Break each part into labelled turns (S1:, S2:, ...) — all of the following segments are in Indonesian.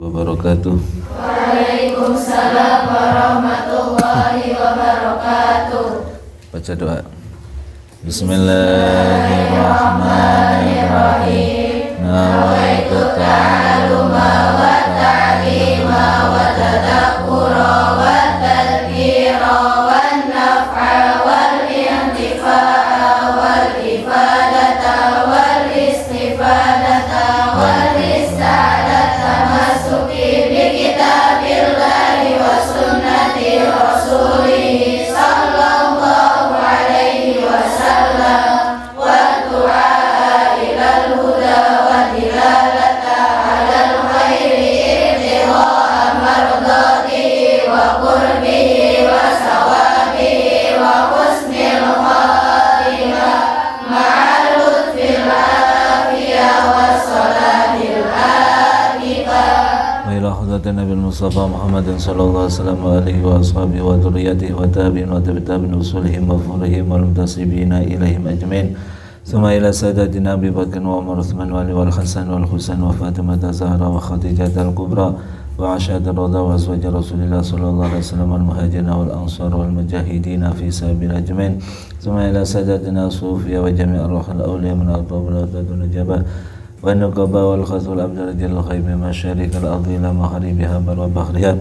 S1: wabarakatuh.
S2: Waalaikumsalam warahmatullahi wabarakatuh.
S1: Baca doa. Bismillahirrahmanirrahim. Nawaitu ta'aluma wa ta'lima wa tadakkura wa tadhkira wa naf'a wal intifa'a wal ifadata wal istifadata wal ista'adata masuki bi kitabillahi wa sunnati rasulih sallallahu alaihi wasallam wa du'a ilal huda wa dilalata alal khairi ibtigha'a mardatihi wa qurbihi wa sawabihi wa husnil khatimah ma'al lutfil afiyah wa salatil akibah wa ila hudatin Nabi Mustafa Muhammadin sallallahu alaihi wasallam wa alihi wa ashabihi wa dhurriyyatihi wa tabi'in wa tabi'in usulihim wa furihim wal muntasibina ilaihim ajmain. Suma ila sadatina Abi Bakr wa Umar Uthman wa Ali wal Hasan wal Husain wa Fatimah Zahra wa Khadijah al-Kubra wa Asyad ar-Radha wa azwaj Rasulillah sallallahu alaihi wasallam wal muhajirin wal ansar wal mujahidin fi sabil ajmain. Suma ila sadatina Sufiyah wa jami' ar-ruhul awliya min al-tabul wa najabah wa nuqaba wal khazul abdul radiyallahu khaybi masyarik al-ardi ila magharibiha wa bahriha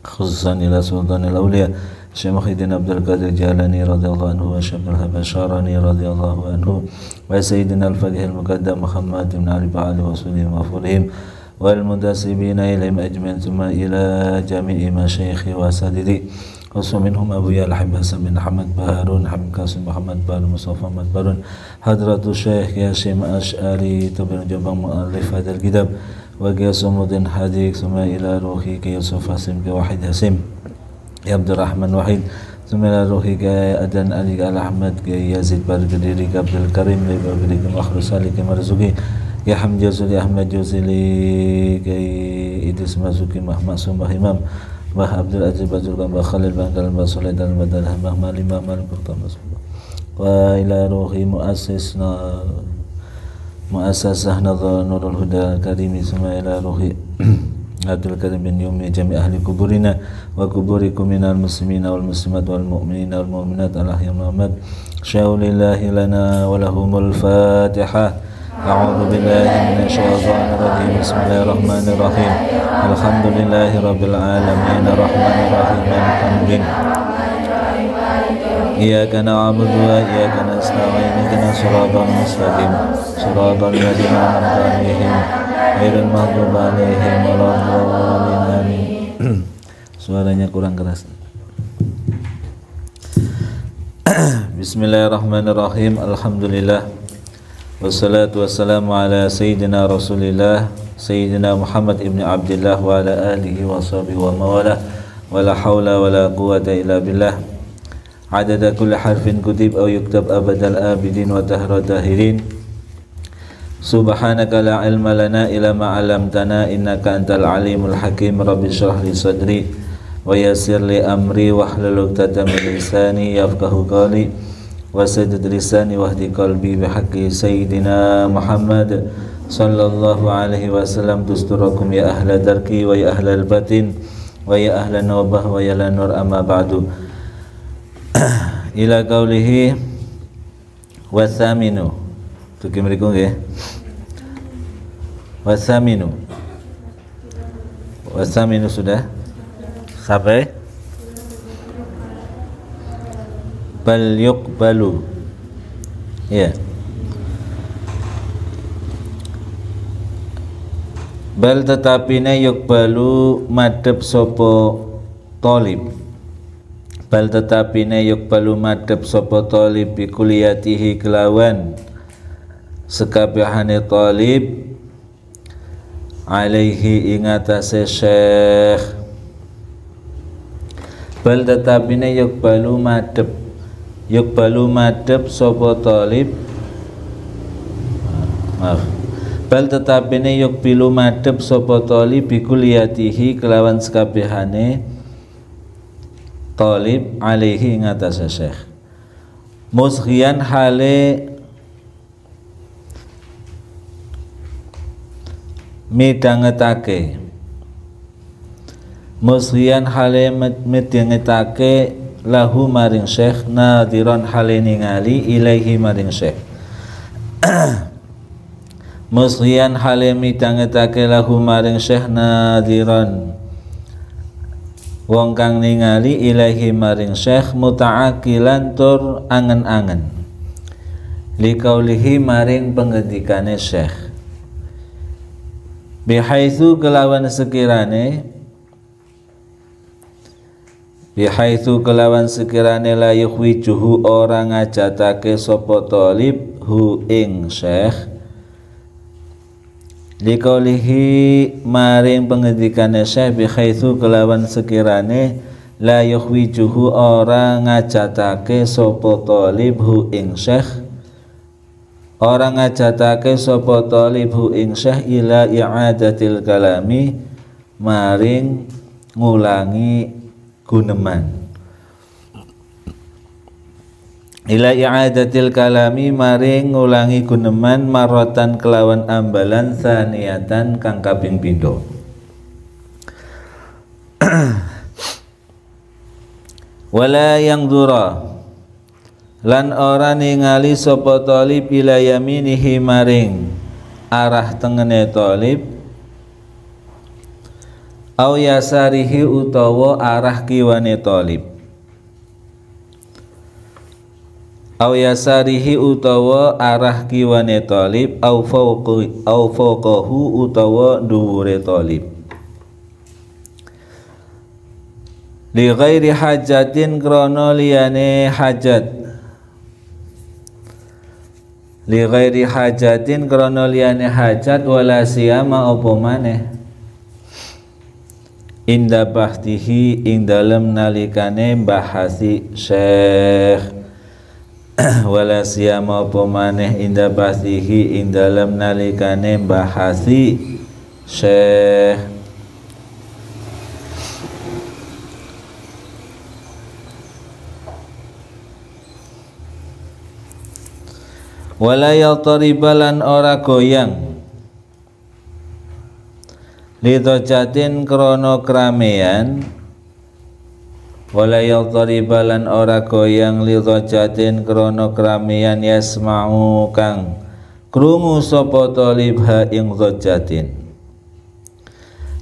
S1: khususan ila sultanil awliya Syekh Muhyiddin Abdul Qadir Jalani radhiyallahu anhu wa Syekh Al-Habasharani radhiyallahu anhu wa Sayyidina Al-Faqih Al-Muqaddam Muhammad bin Ali Ba'ali wa Sulim wa Furihim wal muntasibina ilaihim ajmain thumma ila jami'i masyayikhi wa sadidi khusus minhum Abu Ya'la Habib Hasan bin Ahmad Baharun Habib Qasim Muhammad Baharun Mustafa Ahmad Baharun Hadratu Syekh Yashim Ash'ari Tabir Jabang Mu'alif Hadal Kitab wa Qiyasumuddin Hadik thumma ila ruhi Yusuf Hasim Wahid Hasim Ya Abdurrahman Wahid Sumila Ruhi Gaya Adan Ali Al-Ahmad Gaya Yazid Bargadiri Abdul Karim Libabiri Makhrus Salik Marzuki Ya Hamdi Juzuli Ahmad Juzili Gaya Idris Marzuki Mahmad Sumbah Imam Bah Abdul Aziz Bazul Gamba Khalil Bangkal Basulai dan Badal Hamah Malimah Malik Pertama Wa ila Ruhi Mu'asasah Nadhar Nurul Huda Karimi Suma ila Ruhi Abdul Karim bin Yumi jami ahli kuburina wa kuburikum minal muslimina wal muslimat wal mu'minina wal mu'minat ala ya Muhammad syaulillahi lana wa lahumul fatihah. A'udzu billahi minasy syaithanir rajim. Bismillahirrahmanirrahim. Alhamdulillahi rabbil alamin arrahmanir rahim maliki yaumiddin. Iyyaka na'budu wa iyyaka nasta'in ihdinas siratal mustaqim siratal ladzina an'amta 'alaihim ghairil maghdubi 'alaihim waladdallin amin. Suaranya kurang keras. Bismillahirrahmanirrahim. Alhamdulillah wassalatu wassalamu ala sayyidina Rasulillah Sayyidina Muhammad ibn Abdullah wa ala alihi wa sahbihi wa mawalah wa la hawla wa la quwwata illa billah adada kulli harfin kutib aw yuktab abadal abidin wa tahra tahirin. Subhanaka la ilma lana illa ma 'allamtana innaka antal alimul hakim. Rabbi shrah li sadri wa yassir li amri wahlul 'uqdatam min lisani yafqahu qawli wasaddid lisani wahdi qalbi bihaqqi sayyidina Muhammad sallallahu alaihi wasallam. Dusturakum ya ahla darki wa ya ahlal batin wa ya ahlan nawbah wa ya lanur amma ba'du. Ila qawlihi wathaminu tuki mriku nggih wathaminu sudah sampai bal yuqbalu ya bal tetapine yuqbalu madhep sapa talib bal tetapine yuqbalu madhep sapa talib bi kulliyatihi kelawan sekabehane talib alaihi ingatase syekh bal tetapine yuqbalu madhep sapa talib bal tetapine yuqbilu madhep sapa talib bi kulliyatihi kelawan sekabehane talib alaihi ingatase syekh musghian hale midangetake musriyan hale midyangetake lahu maring syekh nadiron hale ningali ilaihi maring syekh musriyan hale midyangetake lahu maring syekh nadiron wong kang ningali ilaihi maring syekh muta'akilan tur angen-angen liqaulihi maring pengendikane syekh bihaitsu kelawan sekirane la yukhwijuhu orang ngajatake sapa talib hu ing syekh liqaulihi maring pengendikane syekh bihaitsu kelawan sekirane la yukhwijuhu orang ngajatake sapa talib hu ing syekh orang ngajatake sapa talib hu ing syekh ila i'adatil kalami maring ngulangi guneman ila i'adatil kalami maring ngulangi guneman marotan kelawan ambalan saniyatan kang kaping pindho wala yang dura lan ora ningali sapa talib ila yaminihi maring arah tengene talib au yasarihi utawa arah kiwane talib au yasarihi utawa arah kiwane talib au fawqahu utawa dhuwure talib li ghairi hajatin krana liyane hajat li ghairi hajatin krana liyane hajat wala siyama apa maneh inda bahtihi ing dalem nalikane bahasi syekh wala siyama apa maneh inda bahtihi ing dalem nalikane bahasi syekh wala yataribalan ora goyang lidojatin krono kramean wala yataribalan ora goyang lidojatin krono kramean yasma'u kang krungu sapa talib ha ing dojatin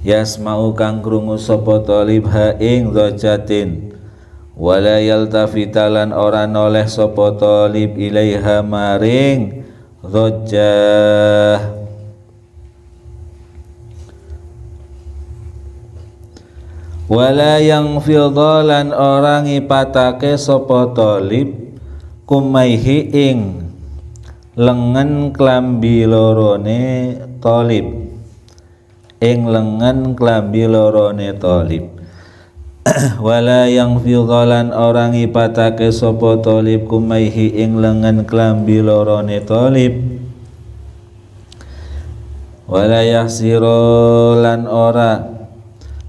S1: yasma'u kang krungu sapa talib ha ing dojatin wala yaltafitalan ora noleh sapa talib ilaiha maring dhajjah wala yang fildalan ora ngipatake sapa talib kumaihi ing lengen klambi lorone talib ing lengen klambi lorone talib wala yang fidhalan orang ngipatake sapa talib kumaihi ing lengan klambi lorone talib wala yahsiro lan ora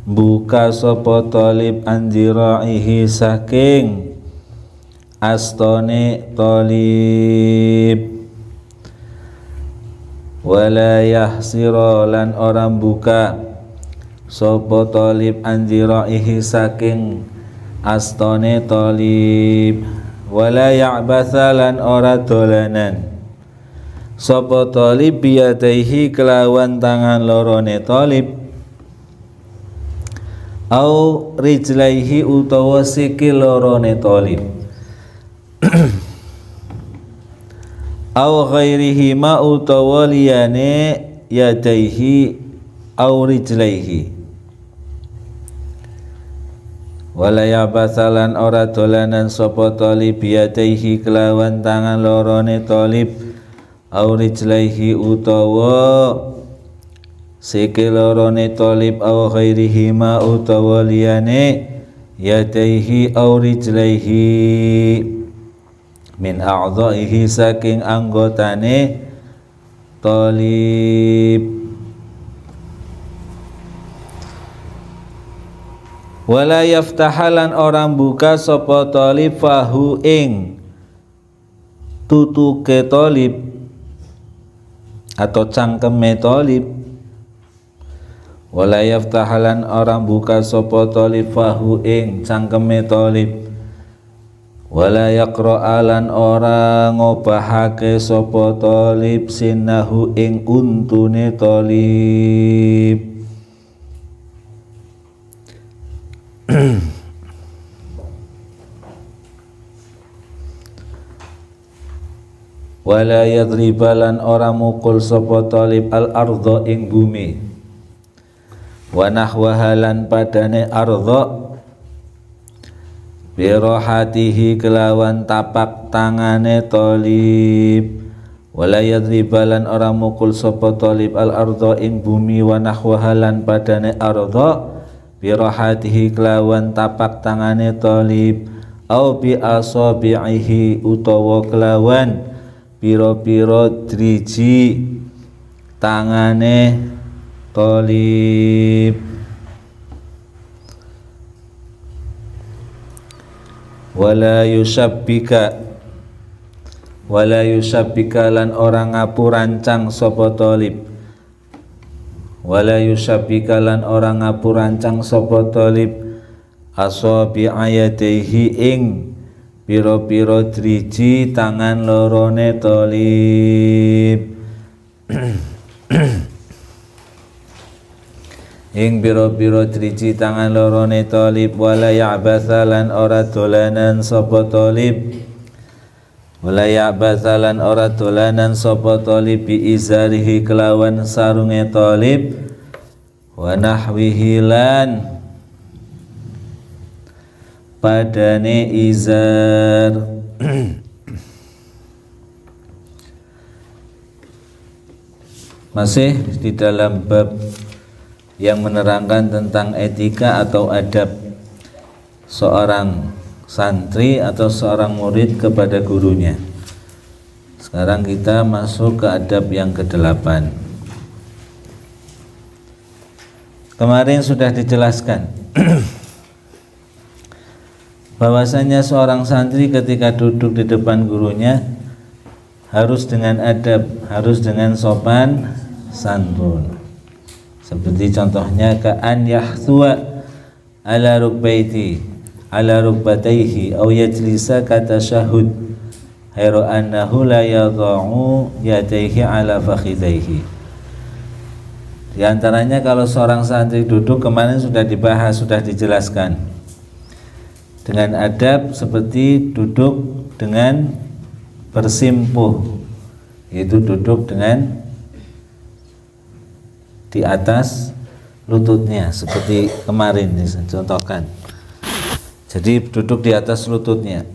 S1: buka sapa talib andiraihi saking astone talib wala yahsiro lan ora buka sapa talib andiraihi saking astone talib wala ya'bathalan ora dolanan sapa talib biyadaihi kelawan tangan lorone talib au rijlaihi utawa sikil lorone talib au ghairihi ma utawa liyane yadaihi au rijlaihi wala yabasalan ora dolanan sapa talib biyadaihi kelawan tangan lorone talib au rijlaihi utawa sikil lorone talib au ghairihi ma utawa liyane yadaihi au rijlaihi min a'dha'ihi saking anggotane talib wala yaftahalan orang buka sapa talib fahu ing tutuke talib atau cangkeme talib wala yaftahalan orang buka sapa talib fahu ing cangkeme talib, wala yaqra'alan orang ngobahake sapa talib sinahu ing untune talib. Wala yadribalan orang mukul sapa talib al ardha ing bumi, wa nahwahalan padane ardha birohatihi kelawan tapak tangane talib. Wala yadribalan orang mukul sapa talib al ardha ing bumi, wa nahwahalan padane ardha birohatihi kelawan tapak tangane talib, au bi asabihi utawa kelawan piro-piro driji tangane talib. Wala yusabbika lan orang ngapurancang sapa talib, wala yusabbika lan orang ngapurancang sapa talib asabi ayatihi ing piro-piro driji tangan lorone talib. Ing piro-piro driji tangan lorone talib. Wala ya'bathalan ora dolanan sapa talib, wala ya'bathalan ora dolanan sapa talib bi izarihi kelawan sarunge talib, wa nahwihi lan padane izar. Masih di dalam bab yang menerangkan tentang etika atau adab seorang santri atau seorang murid kepada gurunya. Sekarang kita masuk ke adab yang ke-8. Kemarin sudah dijelaskan bahwasanya seorang santri ketika duduk di depan gurunya harus dengan adab, harus dengan sopan santun. Seperti contohnya ka'an yahthwa ala rukbatayhi aw yajlisa kata syahud hayru annahu la yadha'u yadayhi ala fakhidayhi. Di antaranya kalau seorang santri duduk, kemarin sudah dibahas, sudah dijelaskan, dengan adab seperti duduk dengan bersimpuh, yaitu duduk dengan di atas lututnya seperti kemarin dicontohkan. Jadi duduk di atas lututnya.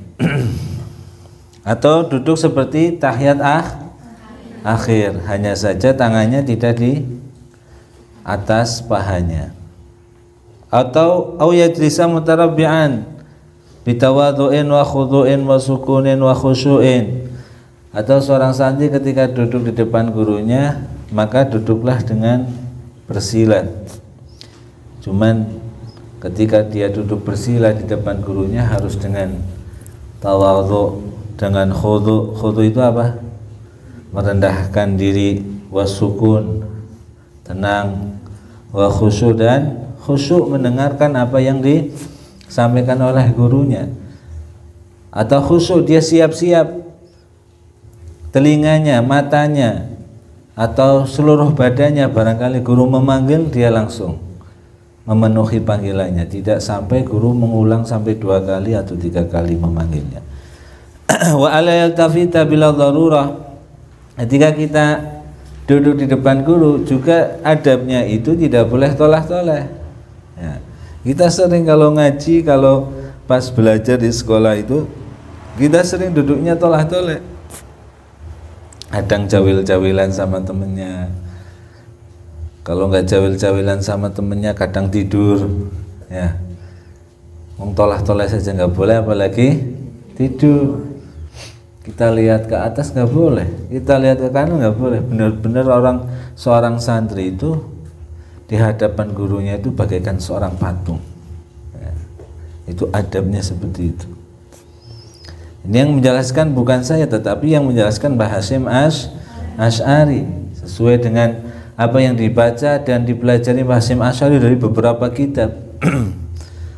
S1: Atau duduk seperti tahiyat akhir, hanya saja tangannya tidak di atas pahanya. Atau au yajlisa mutarabbi'an bitawadhu'in wa khudhu'in wa sukunin wa khusyu'in. Atau seorang santri ketika duduk di depan gurunya, maka duduklah dengan bersila. Cuman ketika dia duduk bersila di depan gurunya harus dengan tawadhu, dengan khudhu. Khudhu itu apa? Merendahkan diri, wasukun, tenang, wa khusyu, dan khusyuk mendengarkan apa yang disampaikan oleh gurunya. Atau khusyuk dia siap-siap telinganya, matanya, atau seluruh badannya, barangkali guru memanggil dia langsung memenuhi panggilannya, tidak sampai guru mengulang sampai 2 kali atau 3 kali memanggilnya. Wa ala yaltafita bila darurah. Ketika kita duduk di depan guru juga adabnya itu tidak boleh toleh-toleh ya. Kita sering kalau ngaji, kalau pas belajar di sekolah itu kita sering duduknya toleh-toleh, kadang jawil-jawilan sama temennya. Kalau nggak jawil-jawilan sama temennya kadang tidur ya. Toleh-toleh saja nggak boleh, apalagi tidur. Kita lihat ke atas nggak boleh, kita lihat ke kanan nggak boleh. Benar-benar seorang santri itu di hadapan gurunya itu bagaikan seorang patung ya. Itu adabnya seperti itu. Ini yang menjelaskan bukan saya, tetapi yang menjelaskan Mbah Hasyim Asy'ari sesuai dengan apa yang dibaca dan dipelajari Mbah Hasyim Asy'ari dari beberapa kitab.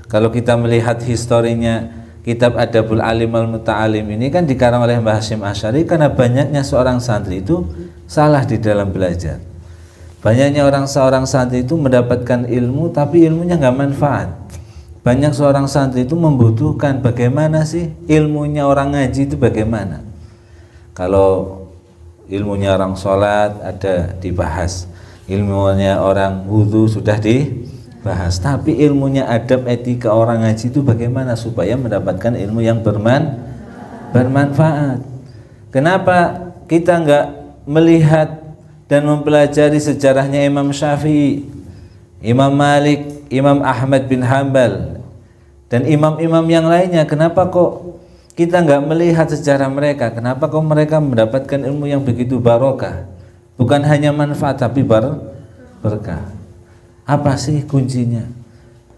S1: Kalau kita melihat historinya kitab Adabul Alim Al Muta'alim ini kan dikarang oleh Mbah Hasyim Asy'ari karena banyaknya seorang santri itu salah di dalam belajar. Banyaknya seorang santri itu mendapatkan ilmu tapi ilmunya nggak manfaat. Banyak seorang santri itu membutuhkan bagaimana sih ilmunya orang ngaji itu bagaimana. Kalau ilmunya orang sholat ada dibahas, ilmunya orang wudhu sudah dibahas, tapi ilmunya adab etika orang ngaji itu bagaimana supaya mendapatkan ilmu yang bermanfaat. Kenapa kita nggak melihat dan mempelajari sejarahnya Imam Syafi'i, Imam Malik, Imam Ahmad bin Hanbal dan imam-imam yang lainnya? Kenapa kok kita nggak melihat sejarah mereka? Kenapa kok mereka mendapatkan ilmu yang begitu barokah? Bukan hanya manfaat tapi berkah. Apa sih kuncinya?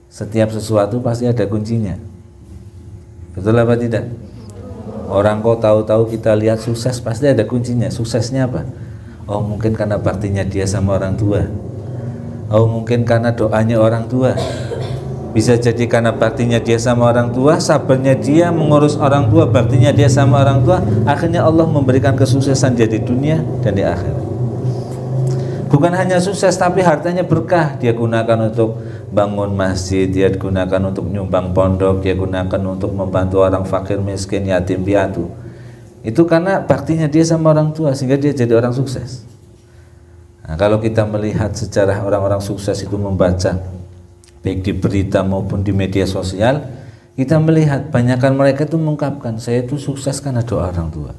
S1: Setiap sesuatu pasti ada kuncinya. Betul apa tidak? Orang kok tahu-tahu kita lihat sukses pasti ada kuncinya. Suksesnya apa? Oh mungkin karena baktinya dia sama orang tua. Oh mungkin karena doanya orang tua. Bisa jadi karena baktinya dia sama orang tua, sabarnya dia mengurus orang tua, baktinya dia sama orang tua, akhirnya Allah memberikan kesuksesan dia di dunia dan di akhirat. Bukan hanya sukses tapi hartanya berkah. Dia gunakan untuk bangun masjid, dia gunakan untuk nyumbang pondok, dia gunakan untuk membantu orang fakir miskin, yatim piatu. Itu karena baktinya dia sama orang tua sehingga dia jadi orang sukses. Nah, kalau kita melihat sejarah orang-orang sukses itu membaca baik di berita maupun di media sosial, kita melihat banyakkan mereka itu mengungkapkan, saya itu sukses karena doa orang tua.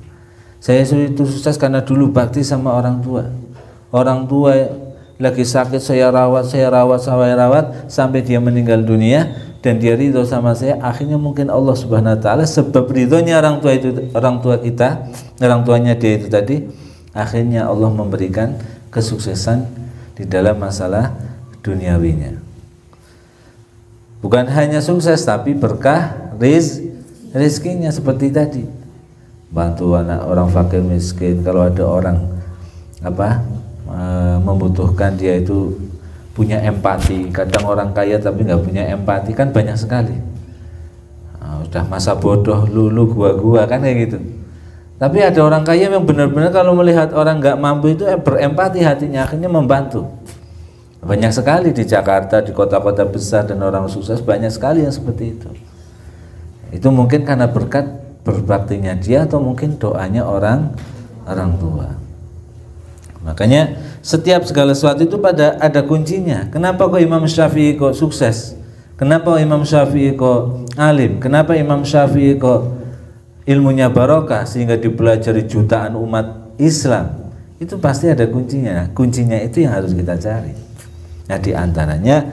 S1: Saya itu sukses karena dulu bakti sama orang tua. Orang tua lagi sakit saya rawat sampai dia meninggal dunia dan dia ridho sama saya. Akhirnya mungkin Allah Subhanahu wa taala sebab ridhonya orang tua kita, orang tuanya dia itu tadi, akhirnya Allah memberikan kesuksesan di dalam masalah duniawinya. Bukan hanya sukses tapi berkah rezekinya seperti tadi. Bantu anak orang fakir miskin, kalau ada orang membutuhkan dia itu punya empati. Kadang orang kaya tapi nggak punya empati kan banyak sekali. Udah masa bodoh lulu gua kan kayak gitu. Tapi ada orang kaya yang benar-benar kalau melihat orang nggak mampu itu berempati hatinya, akhirnya membantu. Banyak sekali di Jakarta, di kota-kota besar dan orang sukses banyak sekali yang seperti itu. Itu mungkin karena berkat berbaktinya dia atau mungkin doanya orang tua. Makanya setiap segala sesuatu itu ada kuncinya. Kenapa kok Imam Syafi'i kok sukses? Kenapa Imam Syafi'i kok alim? Kenapa Imam Syafi'i kok ilmunya barokah sehingga dipelajari jutaan umat Islam? Itu pasti ada kuncinya. Kuncinya itu yang harus kita cari. Nah di antaranya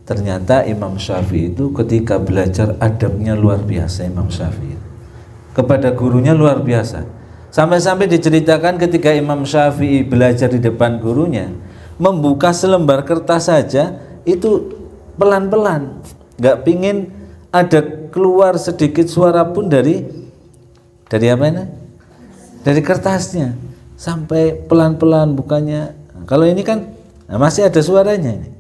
S1: ternyata Imam Syafi'i itu ketika belajar adabnya luar biasa. Imam Syafi'i kepada gurunya luar biasa. Sampai-sampai diceritakan ketika Imam Syafi'i belajar di depan gurunya, membuka selembar kertas saja itu pelan-pelan, nggak pingin ada keluar sedikit suara pun dari apa ini? Dari kertasnya, sampai pelan-pelan bukanya. Kalau ini kan masih ada suaranya ini.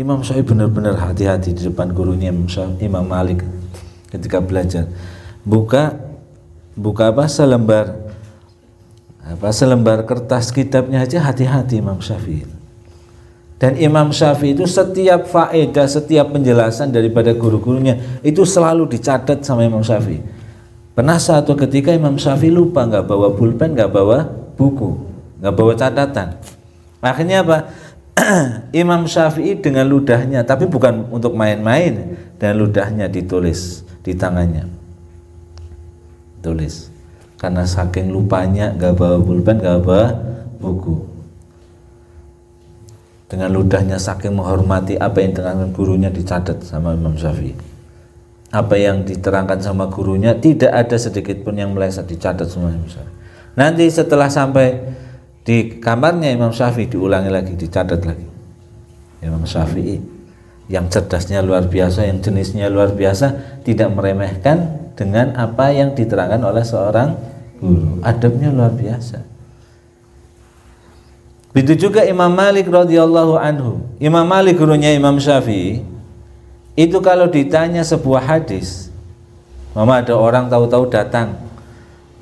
S1: Imam Syafi'i benar-benar hati-hati di depan gurunya Imam Malik ketika belajar. Buka selembar kertas kitabnya aja hati-hati Imam Syafi'i. Dan Imam Syafi'i itu setiap faedah, setiap penjelasan daripada guru-gurunya itu selalu dicatat sama Imam Syafi'i. Pernah suatu ketika Imam Syafi'i lupa, nggak bawa pulpen, nggak bawa buku, nggak bawa catatan. Akhirnya apa? Imam Syafi'i dengan ludahnya, tapi bukan untuk main-main, dan ludahnya ditulis di tangannya. Tulis. Karena saking lupanya nggak bawa pulpen, nggak bawa buku. Dengan ludahnya saking menghormati apa yang diterangkan gurunya dicatat sama Imam Syafi'i. Apa yang diterangkan sama gurunya tidak ada sedikit pun yang meleset, dicatat semua Imam Syafi'i. Nanti setelah sampai di kamarnya Imam Syafi'i diulangi lagi, dicatat lagi. Imam Syafi'i yang cerdasnya luar biasa, yang jenisnya luar biasa, tidak meremehkan dengan apa yang diterangkan oleh seorang guru. Adabnya luar biasa. Begitu juga Imam Malik radhiyallahu anhu. Imam Malik gurunya Imam Syafi'i itu kalau ditanya sebuah hadis, ada orang tahu-tahu datang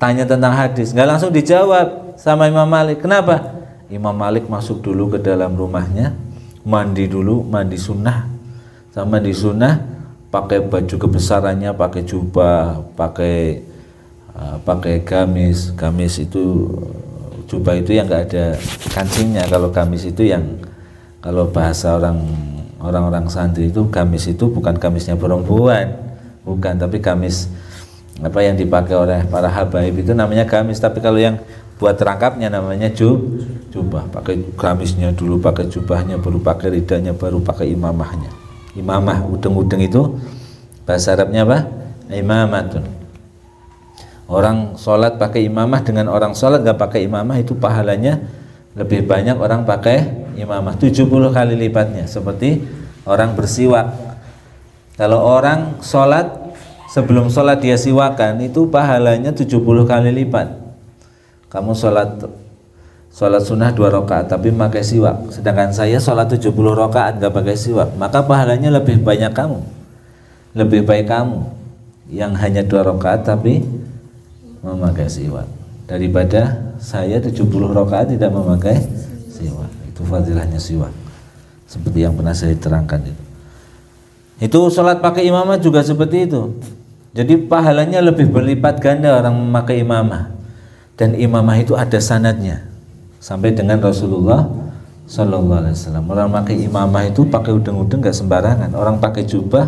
S1: tanya tentang hadis, nggak langsung dijawab sama Imam Malik. Kenapa? Imam Malik masuk dulu ke dalam rumahnya, mandi dulu, mandi sunnah. Sama mandi sunnah, pakai baju kebesarannya, pakai jubah, pakai gamis. Gamis itu, jubah itu yang nggak ada kancingnya. Kalau gamis itu yang, kalau bahasa orang-orang santri itu, gamis itu bukan gamisnya perempuan, bukan, tapi gamis apa yang dipakai oleh para habaib itu namanya gamis. Tapi kalau yang buat rangkapnya namanya jubah. Pakai gamisnya dulu, pakai jubahnya, baru pakai ridanya, baru pakai imamahnya. Imamah, udeng-udeng itu bahasa Arabnya apa? Imamatun. Orang sholat pakai imamah dengan orang sholat gak pakai imamah itu pahalanya lebih banyak orang pakai imamah, 70 kali lipatnya. Seperti orang bersiwak. Kalau orang sholat, sebelum sholat dia siwakan, itu pahalanya 70 kali lipat. Kamu sholat sunnah 2 rakaat tapi pakai siwak, sedangkan saya sholat 70 rakaat gak pakai siwak, maka pahalanya lebih banyak kamu, lebih baik kamu yang hanya 2 rakaat tapi memakai siwak daripada saya 70 rakaat tidak memakai siwak. Itu fadilahnya siwak, seperti yang pernah saya terangkan itu. Itu sholat pakai imamah juga seperti itu. Jadi pahalanya lebih berlipat ganda orang memakai imamah. Dan imamah itu ada sanadnya sampai dengan Rasulullah Sallallahu Alaihi Wasallam. Orang pakai imamah itu pakai udeng-udeng gak sembarangan. Orang pakai jubah,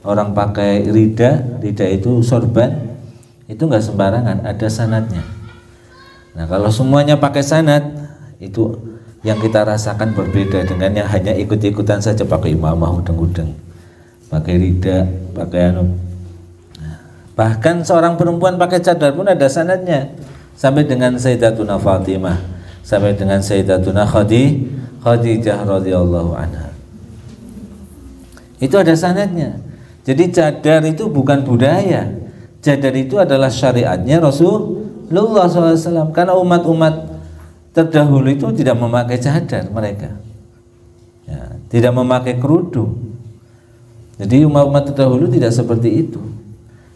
S1: orang pakai rida itu sorban, itu gak sembarangan, ada sanadnya. Nah kalau semuanya pakai sanad, itu yang kita rasakan berbeda dengan yang hanya ikut-ikutan saja pakai imamah udeng-udeng, pakai rida, pakai anu. Bahkan seorang perempuan pakai cadar pun ada sanadnya, sampai dengan Sayyidatuna Fatimah, sampai dengan Sayyidatuna Khadijah radhiyallahu anha. Itu ada sanadnya. Jadi cadar itu bukan budaya. Cadar itu adalah syariatnya Rasulullah SAW. Karena umat-umat terdahulu itu tidak memakai cadar mereka, ya, tidak memakai kerudung. Jadi umat-umat terdahulu tidak seperti itu.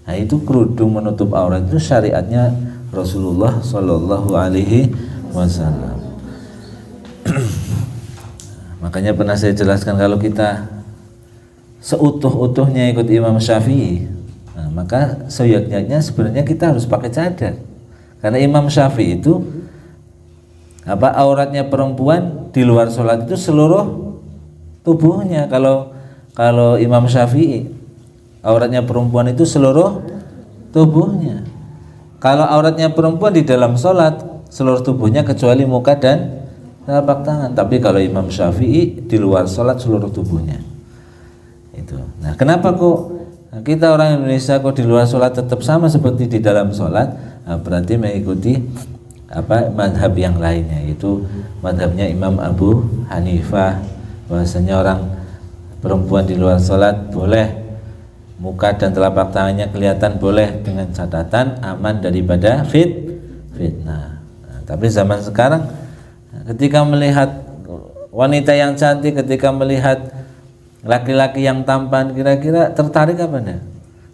S1: Nah itu kerudung menutup aurat itu syariatnya Rasulullah Shallallahu Alaihi Wasallam. Makanya pernah saya jelaskan kalau kita seutuh-utuhnya ikut Imam Syafi'i, nah, maka seyogyanya sebenarnya kita harus pakai cadar. Karena Imam Syafi'i itu auratnya perempuan di luar sholat itu seluruh tubuhnya. Kalau Imam Syafi'i auratnya perempuan itu seluruh tubuhnya. Kalau auratnya perempuan di dalam sholat seluruh tubuhnya kecuali muka dan telapak tangan. Tapi kalau Imam Syafi'i di luar sholat seluruh tubuhnya. Itu. Nah, kenapa kok kita orang Indonesia kok di luar sholat tetap sama seperti di dalam sholat? Nah, berarti mengikuti madhab yang lainnya, yaitu madhabnya Imam Abu Hanifah, bahwasanya orang perempuan di luar sholat boleh muka dan telapak tangannya kelihatan, boleh dengan catatan aman daripada fitnah. Nah, tapi zaman sekarang ketika melihat wanita yang cantik, ketika melihat laki-laki yang tampan, kira-kira tertarik apa enggak?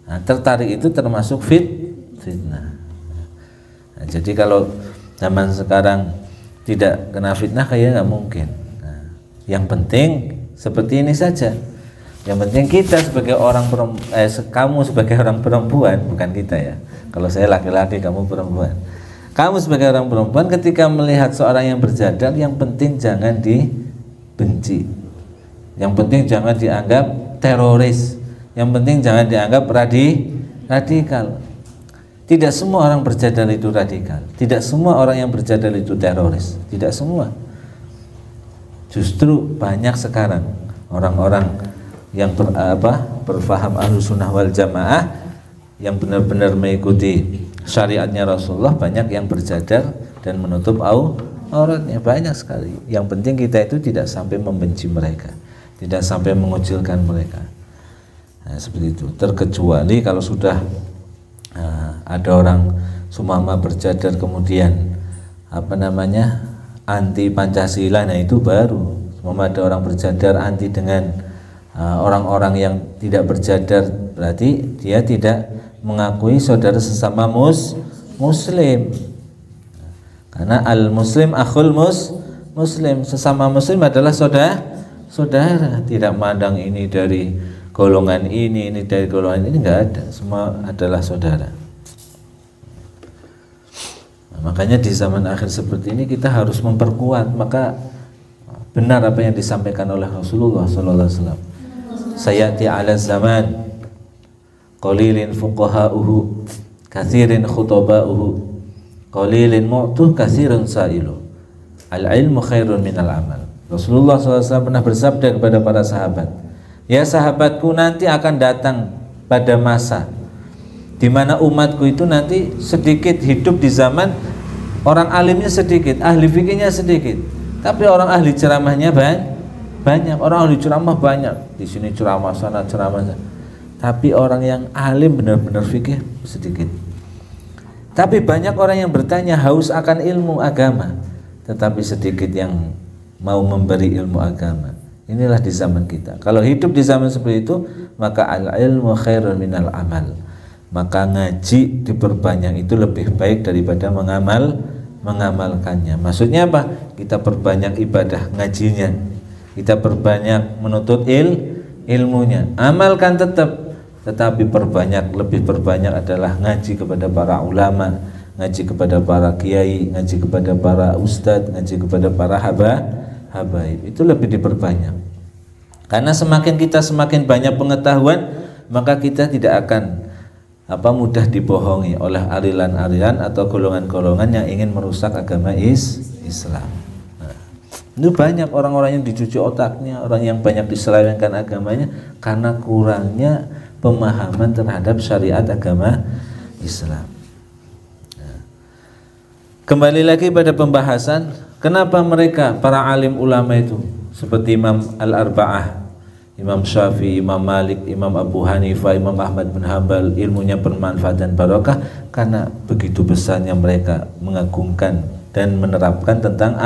S1: Nah, tertarik itu termasuk fitnah. Nah, jadi kalau zaman sekarang tidak kena fitnah kayaknya nggak mungkin. Nah, yang penting seperti ini saja. Yang penting kita sebagai kamu sebagai orang perempuan, bukan kita ya. Kalau saya laki-laki, kamu perempuan. Kamu sebagai orang perempuan ketika melihat seorang yang berjadar, yang penting jangan dibenci. Yang penting jangan dianggap teroris. Yang penting jangan dianggap radikal. Tidak semua orang berjadar itu radikal. Tidak semua orang yang berjadar itu teroris. Tidak semua. Justru banyak sekarang orang-orang yang berfaham Ahlussunnah wal Jamaah, yang benar-benar mengikuti syariatnya Rasulullah, banyak yang berjadar dan menutup auratnya, banyak sekali. Yang penting kita itu tidak sampai membenci mereka, tidak sampai mengucilkan mereka. Nah, seperti itu. Terkecuali kalau sudah ada orang sumama berjadar kemudian anti Pancasila, nah itu baru. Semua ada orang berjadar anti dengan orang-orang yang tidak berjadar, berarti dia tidak mengakui saudara sesama muslim. Karena al-muslim akhul muslim, sesama muslim adalah saudara, tidak mandang ini dari golongan ini dari golongan ini, enggak ada, semua adalah saudara. Nah, makanya di zaman akhir seperti ini kita harus memperkuat, maka benar apa yang disampaikan oleh Rasulullah sallallahu alaihi wasallam. Sayati 'ala zaman qalilin fuqaha'uhu katsirin khutaba'uhu qalilin mu'tuh katsirun sa'ilu. Al-ilmu khairun minal amal. Rasulullah SAW pernah bersabda kepada para sahabat, ya sahabatku, nanti akan datang pada masa di mana umatku itu nanti sedikit hidup di zaman orang alimnya sedikit, ahli fikihnya sedikit, tapi orang ahli ceramahnya banyak. Orang ahli ceramah banyak, di sini ceramah sana ceramah sana. Tapi orang yang alim benar-benar fikih sedikit. Tapi banyak orang yang bertanya haus akan ilmu agama, tetapi sedikit yang mau memberi ilmu agama. Inilah di zaman kita. Kalau hidup di zaman seperti itu, maka al-ilmu khairun minal amal. Maka ngaji diperbanyak itu lebih baik daripada mengamalkannya. Maksudnya apa? Kita perbanyak ibadah ngajinya, kita perbanyak menuntut ilmunya. Amalkan tetap, tetapi lebih perbanyak adalah ngaji kepada para ulama, ngaji kepada para kiai, ngaji kepada para ustadz, ngaji kepada para habaib. Itu lebih diperbanyak. Karena semakin banyak pengetahuan, maka kita tidak akan mudah dibohongi oleh aliran-aliran atau golongan-golongan yang ingin merusak agama Islam. Nah, itu banyak orang-orang yang dicuci otaknya, orang yang banyak diselewengkan agamanya karena kurangnya pemahaman terhadap syariat agama Islam. Nah, kembali lagi pada pembahasan, kenapa mereka para alim ulama itu seperti Imam Al-Arba'ah, Imam Syafi'i, Imam Malik, Imam Abu Hanifah, Imam Ahmad bin Hanbal, ilmunya bermanfaat dan barokah karena begitu besarnya mereka mengagungkan dan menerapkan tentang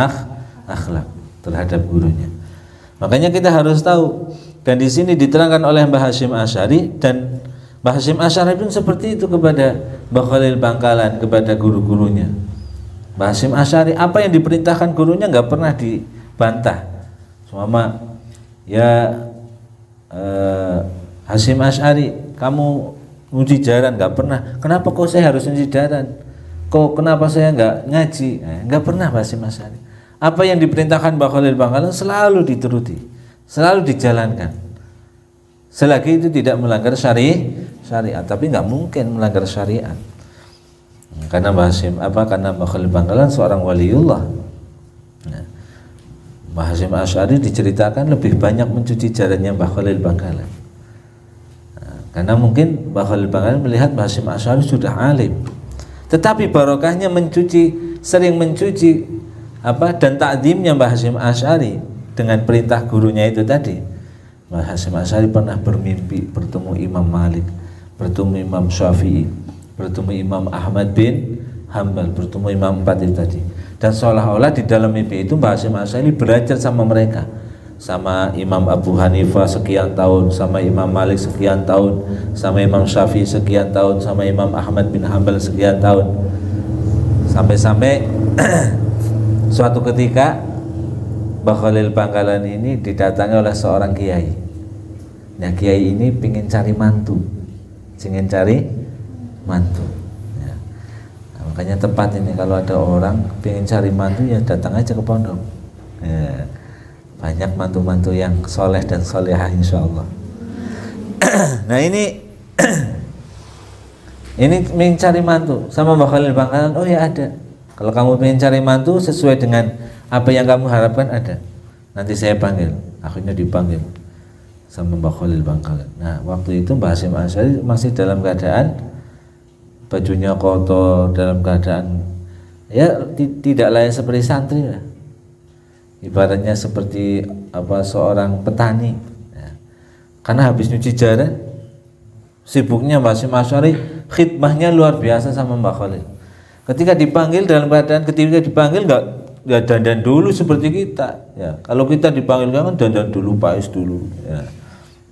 S1: akhlak terhadap gurunya. Makanya kita harus tahu, dan di sini diterangkan oleh Mbah Hasyim Asy'ari, dan Mbah Hasyim Asy'ari pun seperti itu kepada Mbah Khalil Bangkalan, kepada guru-gurunya. Mbah Hasyim Asy'ari apa yang diperintahkan gurunya nggak pernah dibantah. Semua Hasyim Asy'ari, kamu uji jaran, nggak pernah. Kenapa kok saya harus uji jaran? Kenapa saya nggak ngaji? Nggak pernah Hasyim Asy'ari. Apa yang diperintahkan Mbah Khalil Bangkalan selalu dituruti, selalu dijalankan. Selagi itu tidak melanggar syariat, tapi nggak mungkin melanggar syariat. Karena karena Mbah Khalil Bangkalan seorang waliullah. Nah, Mbah Hasyim Asy'ari diceritakan lebih banyak mencuci jarannya Mbah Khalil Bangkalan. Nah, karena mungkin Mbah Khalil Bangkalan melihat Mbah Hasyim Asy'ari sudah alim, tetapi barokahnya sering mencuci dan takzimnya Mbah Hasyim Asy'ari dengan perintah gurunya itu tadi. Mbah Hasyim Asy'ari pernah bermimpi bertemu Imam Malik, bertemu Imam Syafi'i, bertemu Imam Ahmad bin Hanbal, bertemu Imam 4 itu tadi. Dan seolah-olah di dalam mimpi itu Mbah Hasyim Asy'ari belajar sama mereka, sama Imam Abu Hanifah sekian tahun, sama Imam Malik sekian tahun, sama Imam Syafi'i sekian tahun, sama Imam Ahmad bin Hanbal sekian tahun. Sampai-sampai suatu ketika Mbah Khalil Bangkalan ini didatangi oleh seorang kiai. Nah, kiai ini ingin cari mantu. Ya. Nah, makanya tepat ini kalau ada orang ingin cari mantu, ya datang aja ke pondok. Ya. Banyak mantu-mantu yang soleh dan solehah insyaallah. Nah ini ingin cari mantu sama Mbah Khalil Bangkalan. Oh ya ada. Kalau kamu ingin cari mantu sesuai dengan apa yang kamu harapkan, ada. Nanti saya panggil. Akhirnya dipanggil sama Mbah Khalil Bangkalan. Nah waktu itu Mbah Hasyim Asy'ari masih dalam keadaan bajunya kotor, dalam keadaan tidak layak seperti santri lah. Ibaratnya seperti seorang petani. Nah, karena habis nyuci jaran, sibuknya Mbah Hasyim Asy'ari, khidmahnya luar biasa sama Mbah Khalil. Ketika dipanggil nggak ya dandan dulu seperti kita ya. Kalau kita dipanggil kan dandan dulu, pais dulu ya,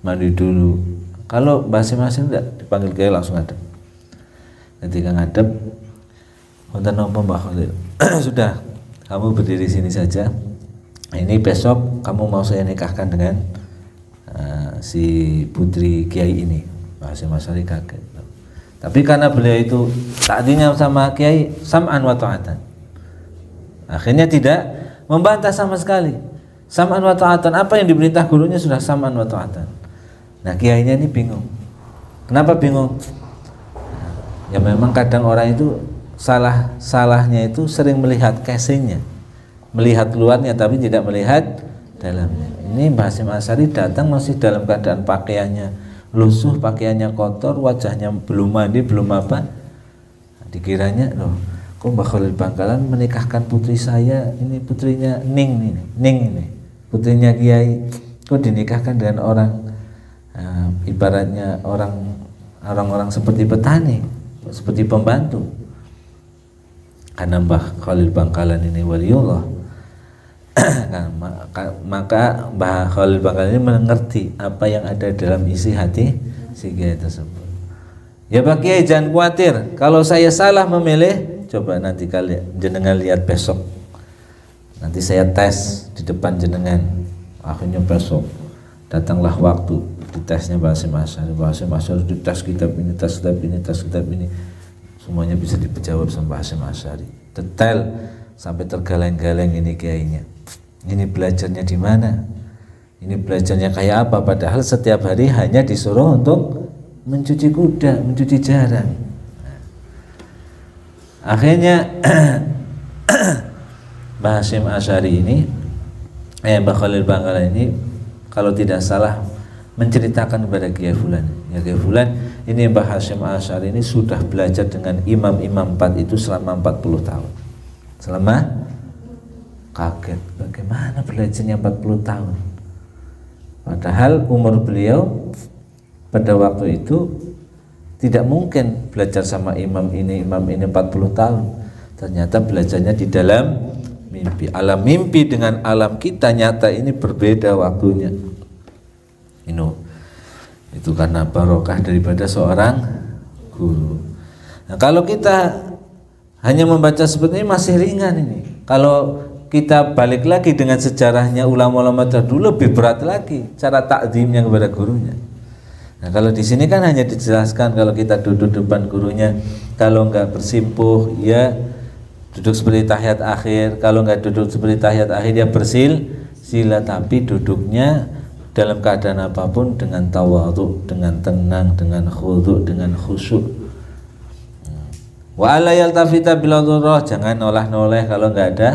S1: mandi dulu. Kalau Mbah Hasyim Asy'ari enggak, dipanggil kiai langsung ngadep. Ketika ngadep, wonten napa Mbah Khalil? Sudah, kamu berdiri sini saja. Ini besok kamu mau saya nikahkan dengan si putri kiai ini. Mbah Hasyim Asy'ari kaget. Tapi karena beliau itu taatnya sama kiai sam'an wa ta'atan, akhirnya tidak membantah sama sekali. Sam'an wa ta'atan, apa yang diperintah gurunya sudah sam'an wa ta'atan. Nah kiainya ini bingung. Kenapa bingung? Ya memang kadang orang itu salahnya itu sering melihat casingnya, melihat luarnya tapi tidak melihat dalamnya. Ini Mbah Hasyim Asy'ari datang masih dalam keadaan pakaiannya lusuh, pakaiannya kotor, wajahnya belum mandi, belum apa. Dikiranya, loh, kok Mbah Khalil Bangkalan menikahkan putri saya, ini putrinya Ning ini, putrinya Kiai, kok dinikahkan dengan orang ibaratnya orang-orang seperti petani, seperti pembantu. Karena Mbah Khalil Bangkalan ini waliullah. Maka Mbah Khalil Bangkalan ini mengerti apa yang ada dalam isi hati si kiai tersebut. Ya Pak Kiai, jangan khawatir kalau saya salah memilih, coba nanti kalian jenengan lihat besok, nanti saya tes di depan jenengan. Akhirnya besok datanglah waktu ditesnya Mbah Hasyim Asy'ari. Mbah Hasyim Asy'ari dites kitab ini, tes kitab ini, tes kitab ini, semuanya bisa dijawab sama Mbah Hasyim Asy'ari detail sampai tergaleng-galeng. Ini kiainya, ini belajarnya di mana, ini belajarnya kayak apa, padahal setiap hari hanya disuruh untuk mencuci kuda, mencuci jarang. Akhirnya Mbah Hasyim Asy'ari ini Mbah Khalil Bangkalan ini kalau tidak salah menceritakan kepada Kiai Fulan, ya Kiai Fulan, ini Mbah Hasyim Asy'ari ini sudah belajar dengan imam-imam 4 itu selama 40 tahun. Selama, kaget, bagaimana belajarnya 40 tahun? Padahal umur beliau pada waktu itu tidak mungkin belajar sama imam ini 40 tahun. Ternyata belajarnya di dalam mimpi. Alam mimpi dengan alam kita nyata ini berbeda waktunya. Itu karena barokah daripada seorang guru. Nah, kalau kita hanya membaca seperti ini masih ringan ini. Kalau kita balik lagi dengan sejarahnya ulama-ulama terdahulu, lebih berat lagi cara takzimnya kepada gurunya. Nah, kalau di sini kan hanya dijelaskan kalau kita duduk depan gurunya, kalau enggak bersimpuh ya duduk seperti tahiyat akhir, kalau enggak duduk seperti tahiyat akhir ya bersila, tapi duduknya dalam keadaan apapun dengan tawadhu, dengan tenang, dengan khudu', dengan khusyuk. Wa alla yaltafita bila dhurrah, jangan noleh-noleh kalau enggak ada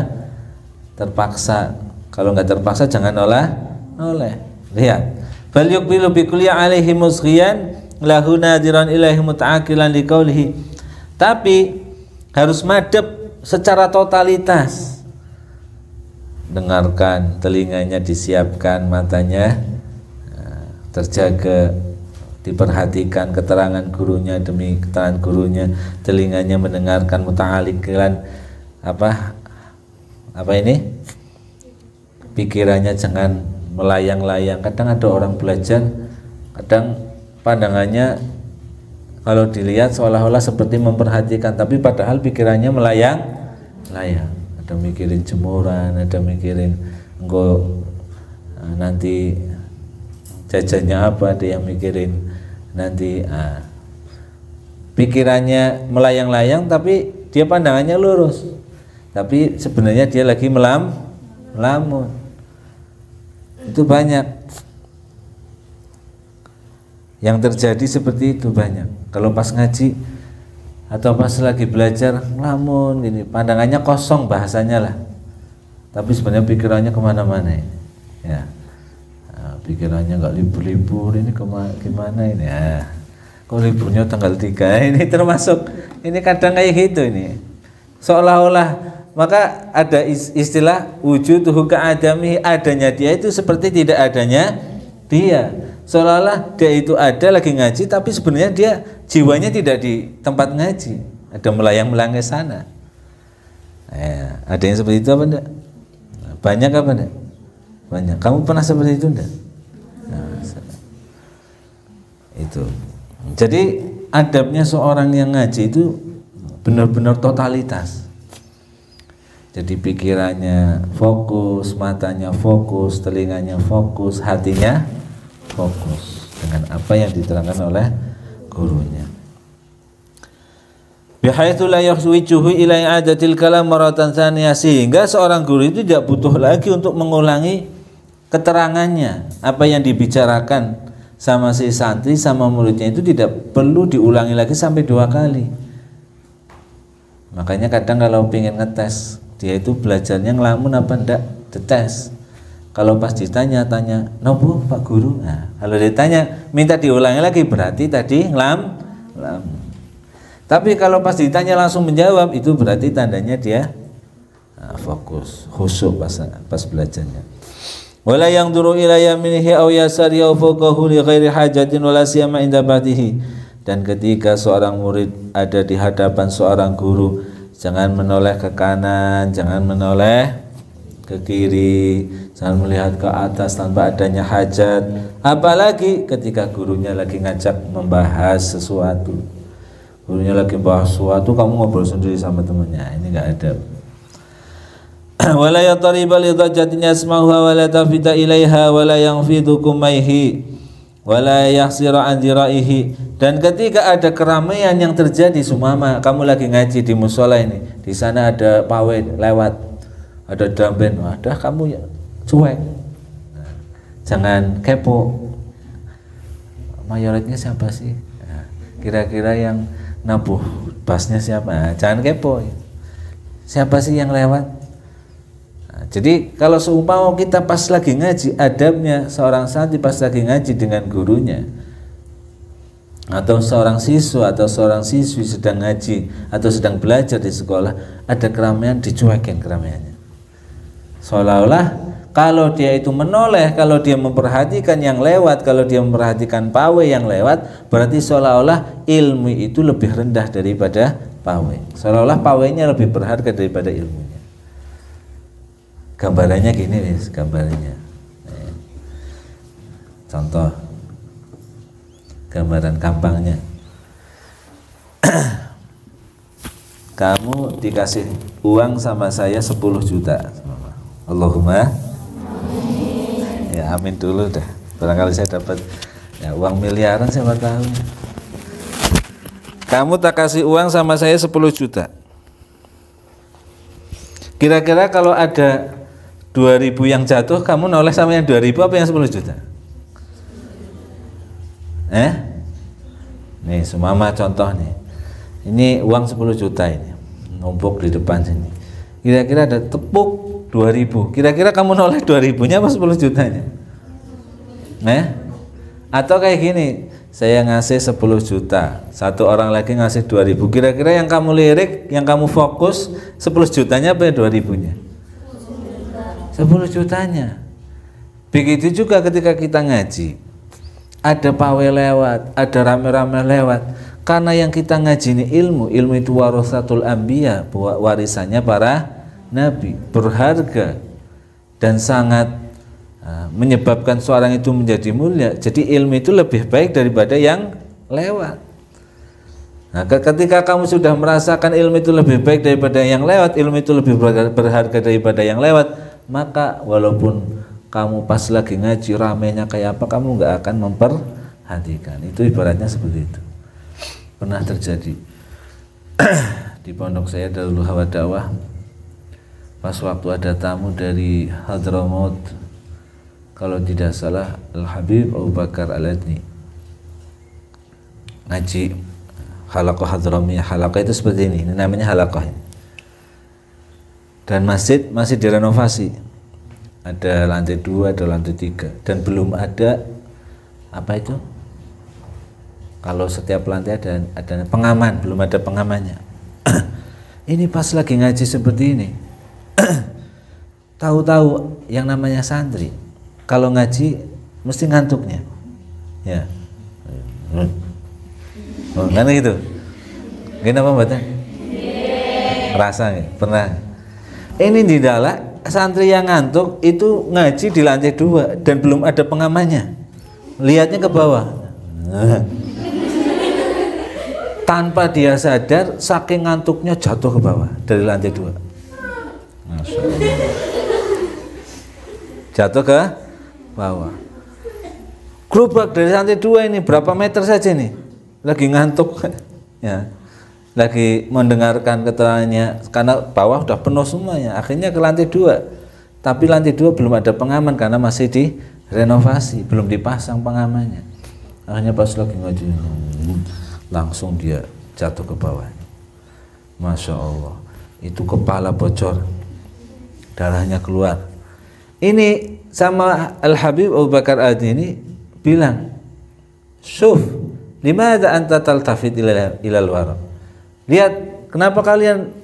S1: terpaksa. Kalau enggak terpaksa jangan noleh. Lihat. Bal yuqbilu bi kulli alaihi musghiyan lahu nadiran ilaihi muta'aqilan liqaulihi. Tapi harus madhep secara totalitas. Dengarkan, telinganya disiapkan, matanya terjaga, diperhatikan keterangan gurunya demi keterangan gurunya, telinganya mendengarkan, muta'aqilan apa ini? Pikirannya jangan melayang-layang. Kadang ada orang belajar, kadang pandangannya kalau dilihat seolah-olah seperti memperhatikan, tapi padahal pikirannya melayang-layang. Ada mikirin jemuran, ada mikirin nanti jajannya apa, ada yang mikirin nanti pikirannya melayang-layang tapi dia pandangannya lurus, tapi sebenarnya dia lagi melamun. Itu banyak yang terjadi seperti itu, banyak. Kalau pas ngaji atau pas lagi belajar ngelamun gini, pandangannya kosong bahasanya lah, tapi sebenarnya pikirannya kemana-mana ini. Ya, pikirannya nggak libur-libur, ini gimana ini? Kok liburnya tanggal 3? Ini termasuk, ini kadang kayak gitu ini, seolah-olah. Maka ada istilah wujuduhu ka'adamihi, adanya dia itu seperti tidak adanya dia. Seolah-olah dia itu ada lagi ngaji, tapi sebenarnya dia jiwanya tidak di tempat ngaji, ada melayang-melayang ke sana. Nah, Ada yang seperti itu apa enggak? Banyak apa enggak? Banyak. Kamu pernah seperti itu enggak? Itu. Jadi adabnya seorang yang ngaji itu benar-benar totalitas. Jadi pikirannya fokus, matanya fokus, telinganya fokus, hatinya fokus dengan apa yang diterangkan oleh gurunya. Bihaitsu la yahwijuhu ila i'adatil kalam maratan tsaniyah, sehingga seorang guru itu tidak butuh lagi untuk mengulangi keterangannya. Apa yang dibicarakan sama si santri sama muridnya itu tidak perlu diulangi lagi sampai 2 kali. Makanya kadang kalau pengen ngetes, dia itu belajarnya ngelamun apa enggak, dites. Kalau pas ditanya, "Nopo Pak Guru?" Nah, kalau ditanya minta diulangi lagi berarti tadi ngelamun. Tapi kalau pas ditanya langsung menjawab, itu berarti tandanya dia fokus, khusyuk pas belajarnya. Wala yanzuru ila yaminihi aw yasari aw fawqahu li ghairi hajatin wala siyama inda ba'dihi. Dan ketika seorang murid ada di hadapan seorang guru, jangan menoleh ke kanan, jangan menoleh ke kiri, jangan melihat ke atas tanpa adanya hajat. Apalagi ketika gurunya lagi ngajak membahas sesuatu, gurunya lagi bahas sesuatu, kamu ngobrol sendiri sama temannya, ini enggak ada. Wala yatariba li dhajatin yasma'uha wala tafita ilaiha wala yanfidu kumaihi wala yahsira an diraihi. Dan ketika ada keramaian yang terjadi, sumama kamu lagi ngaji di musola ini, di sana ada pawai lewat, ada drum band, wadah kamu ya cuek. Jangan kepo, mayoritnya siapa sih, kira-kira yang nabuh bassnya siapa, jangan kepo, siapa sih yang lewat. Jadi kalau seumpama kita pas lagi ngaji, adabnya seorang santri pas lagi ngaji dengan gurunya, atau seorang siswa atau seorang siswi sedang ngaji atau sedang belajar di sekolah, ada keramaian, dicuekin keramaiannya. Seolah-olah kalau dia itu menoleh, kalau dia memperhatikan yang lewat, kalau dia memperhatikan pawai yang lewat, berarti seolah-olah ilmu itu lebih rendah daripada pawai. Seolah-olah pawainya lebih berharga daripada ilmunya. Gambarannya gini nih, gambarannya. Contoh gambaran gampangnya. Kamu dikasih uang sama saya 10 juta. Allahumma amin. Ya amin dulu dah. Barangkali saya dapat ya, uang miliaran siapa tahu. Kamu tak kasih uang sama saya 10 juta. Kira-kira kalau ada 2.000 yang jatuh, kamu noleh sama yang 2.000 apa yang 10 juta? Nih sumama contoh nih. Ini uang 10 juta ini numpuk di depan sini. Kira-kira ada tepuk 2.000. Kira-kira kamu noleh 2.000-nya apa 10 jutanya? Atau kayak gini, saya ngasih 10 juta, satu orang lagi ngasih 2.000. Kira-kira yang kamu lirik, yang kamu fokus 10 jutanya apa ya 2.000-nya? 10 jutanya. Begitu juga ketika kita ngaji, ada pawai lewat, ada rame-rame lewat. Karena yang kita ngaji ini ilmu itu warasatul anbiya, warisannya para nabi, berharga dan sangat menyebabkan seorang itu menjadi mulia. Jadi ilmu itu lebih baik daripada yang lewat. Nah, ketika kamu sudah merasakan ilmu itu lebih baik daripada yang lewat, ilmu itu lebih berharga daripada yang lewat, maka walaupun kamu pas lagi ngaji ramenya kayak apa, kamu nggak akan memperhatikan. Itu ibaratnya seperti itu. Pernah terjadi di pondok saya Darul Hawa Dakwah, pas waktu ada tamu dari Hadramaut, kalau tidak salah Al-Habib Abu Bakar Al-Adni, ngaji halaqah Hadramiyah. Halaqah itu seperti ini namanya halaqah. Dan masjid masih direnovasi, ada lantai 2, ada lantai 3, dan belum ada apa itu, kalau setiap lantai ada pengaman, belum ada pengamannya. Ini pas lagi ngaji seperti ini, tahu-tahu yang namanya santri kalau ngaji mesti ngantuknya, ya, kan gitu. Kenapa mbak? Rasa nggak? Pernah? Ini di dalam santri yang ngantuk itu ngaji di lantai 2 dan belum ada pengamannya, lihatnya ke bawah. Tanpa dia sadar, saking ngantuknya jatuh ke bawah dari lantai 2. Masya Allah. Jatuh ke bawah. Gerobak dari lantai 2 ini berapa meter saja nih, lagi ngantuk ya, lagi mendengarkan keterangannya karena bawah udah penuh semuanya, akhirnya ke lantai 2. Tapi lantai 2 belum ada pengaman karena masih direnovasi, belum dipasang pengamannya. Akhirnya pas lagi ngaji langsung dia jatuh ke bawah. Masya Allah, itu kepala bocor, darahnya keluar. Ini sama Al-Habib Abu Bakar Adi ini bilang, "Syuf, limadza anta taltafit ilal wara?" Lihat, kenapa kalian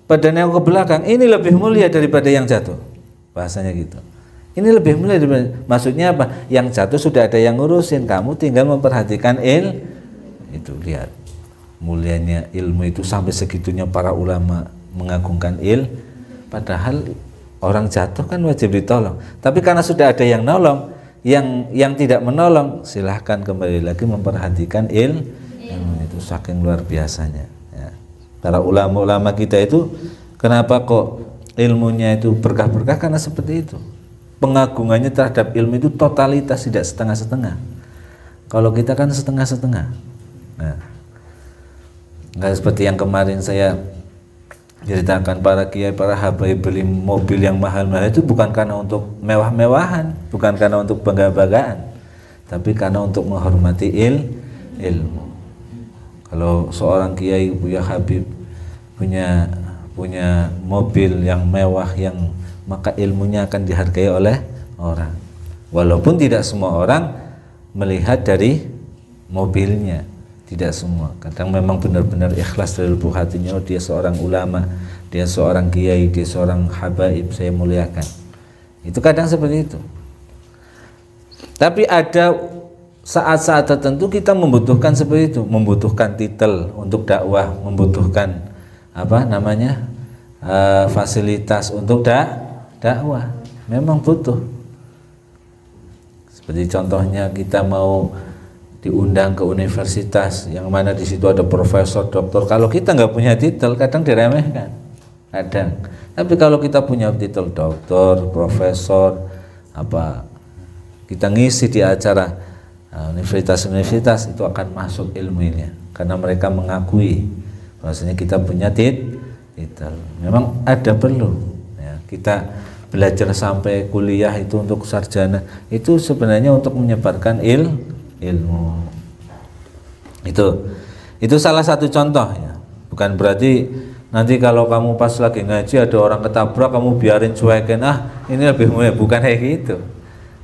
S1: badannya ke belakang? Ini lebih mulia daripada yang jatuh. Bahasanya gitu. Ini lebih mulia daripada, maksudnya apa? Yang jatuh sudah ada yang ngurusin, kamu tinggal memperhatikan itu. Lihat mulianya ilmu itu, sampai segitunya para ulama mengagungkan padahal orang jatuh kan wajib ditolong, tapi karena sudah ada yang nolong, yang tidak menolong silahkan kembali lagi memperhatikan itu, saking luar biasanya ya. Para ulama-ulama kita itu kenapa kok ilmunya itu berkah-berkah? Karena seperti itu, pengagungannya terhadap ilmu itu totalitas, tidak setengah-setengah. Kalau kita kan setengah-setengah. Nah, nggak seperti yang kemarin saya ceritakan, para kiai, para habaib beli mobil yang mahal-mahal itu bukan karena untuk mewah-mewahan, bukan karena untuk bangga-banggaan, tapi karena untuk menghormati ilmu. Kalau seorang kiai, punya habib, punya mobil yang mewah, maka ilmunya akan dihargai oleh orang, walaupun tidak semua orang melihat dari mobilnya. Tidak semua, kadang memang benar-benar ikhlas dari lubuk hatinya, oh dia seorang ulama, dia seorang kiai, dia seorang habaib, saya muliakan. Itu kadang seperti itu. Tapi ada saat-saat tertentu kita membutuhkan seperti itu, membutuhkan titel untuk dakwah, membutuhkan fasilitas untuk dakwah, memang butuh. Seperti contohnya kita mau diundang ke universitas yang mana di situ ada profesor, doktor. Kalau kita nggak punya titel, kadang diremehkan, kadang. Tapi kalau kita punya titel doktor, profesor, kita ngisi di acara universitas-universitas, itu akan masuk ilmunya karena mereka mengakui bahwasanya kita punya titel. Memang ada perlu ya, kita belajar sampai kuliah itu untuk sarjana, itu sebenarnya untuk menyebarkan ilmu. Itu salah satu contoh ya. Bukan berarti nanti kalau kamu pas lagi ngaji ada orang ketabrak kamu biarin cuekin, ini lebih mulia, bukan kayak gitu.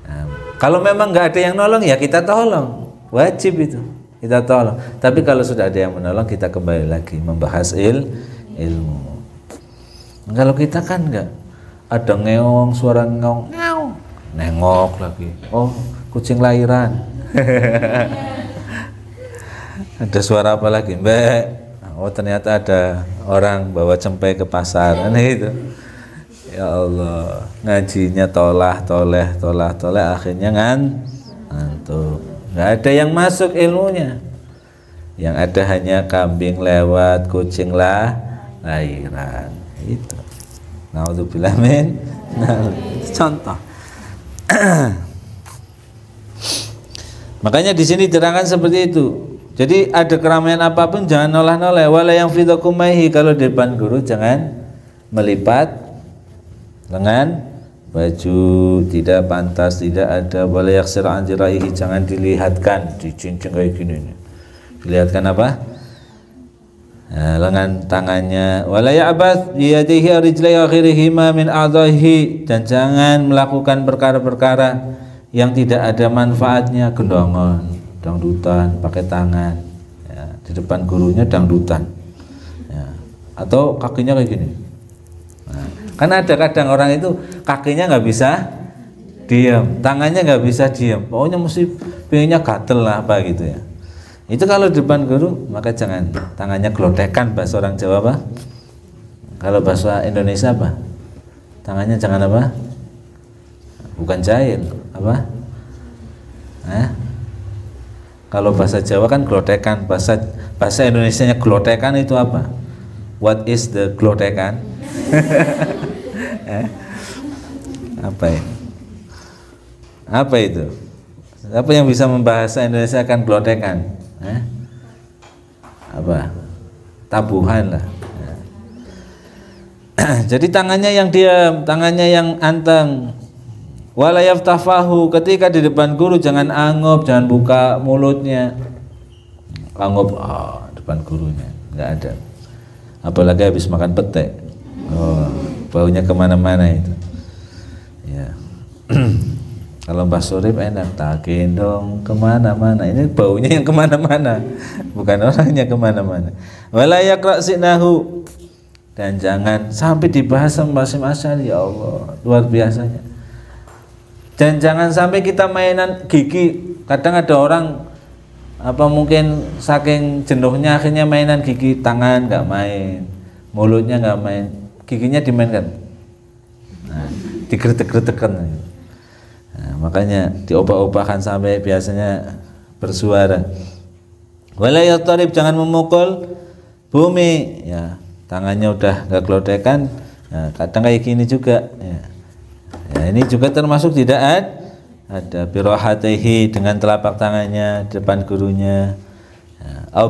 S1: Nah, kalau memang nggak ada yang nolong ya kita tolong, wajib itu kita tolong. Tapi kalau sudah ada yang menolong, kita kembali lagi membahas ilmu. Kalau kita kan nggak ada ngeong, suara ngeong, nengok lagi, oh kucing lahiran. Ada suara apa lagi, Mbak? Oh ternyata ada orang bawa cempe ke pasar, itu. Ya Allah, ngajinya toleh, akhirnya ngantuk. Nggak ada yang masuk ilmunya. Yang ada hanya kambing lewat, kucing lahiran. Itu. Naudzubillah min. Contoh. Makanya di sini diterangkan seperti itu. Jadi ada keramaian apapun jangan noleh-noleh. Wala yang fidakumaihi, kalau di depan guru jangan melipat lengan baju, tidak pantas, tidak ada. Wala yaksir an jiraihi, jangan dilihatkan, dicincin kayak gini nih. Dilihatkan apa? Lengan tangannya. Wala ya'bas biyadihi rijlaihi akhirihima min a'dhahi, dan jangan melakukan perkara-perkara yang tidak ada manfaatnya, gendongan, dangdutan pakai tangan ya, di depan gurunya dangdutan ya, atau kakinya kayak gini. Nah, kan ada kadang orang itu kakinya nggak bisa diam, tangannya nggak bisa diam, pokoknya mesti pengennya gatel lah apa gitu ya. Itu kalau di depan guru maka jangan tangannya gelodekan, bahasa orang Jawa Kalau bahasa Indonesia apa? Tangannya jangan apa? Bukan jahil, apa? Kalau bahasa Jawa kan glotekan, bahasa Indonesianya glotekan itu apa? What is the glotekan? Apa ya? Apa itu? Apa yang bisa membahasa Indonesia kan glotekan? Apa? Tabuhan lah. Jadi tangannya yang diam, tangannya yang anteng. Wala yaftafahu, ketika di depan guru jangan angop, jangan buka mulutnya. Angop depan gurunya, nggak ada. Apalagi habis makan pete, baunya kemana-mana itu. Ya. Kalau Mbah Surip enak, tak gendong kemana-mana. Ini baunya yang kemana-mana, bukan orangnya kemana-mana. Wala yakra'sinahu, dan jangan sampai dibahas sama Hasyim Asy'ari. Ya Allah, luar biasanya. Dan jangan sampai kita mainan gigi. Kadang ada orang apa mungkin saking jenuhnya akhirnya mainan gigi tangan nggak main, mulutnya nggak main, giginya dimainkan, digretek-gretekan. Makanya diobah-obahkan sampai biasanya bersuara. Wala yatarib, jangan memukul bumi. Ya, tangannya udah nggak glotekan. Ya, kadang kayak gini juga. Ya, ini juga termasuk tidak ada birohatihi, dengan telapak tangannya depan gurunya, au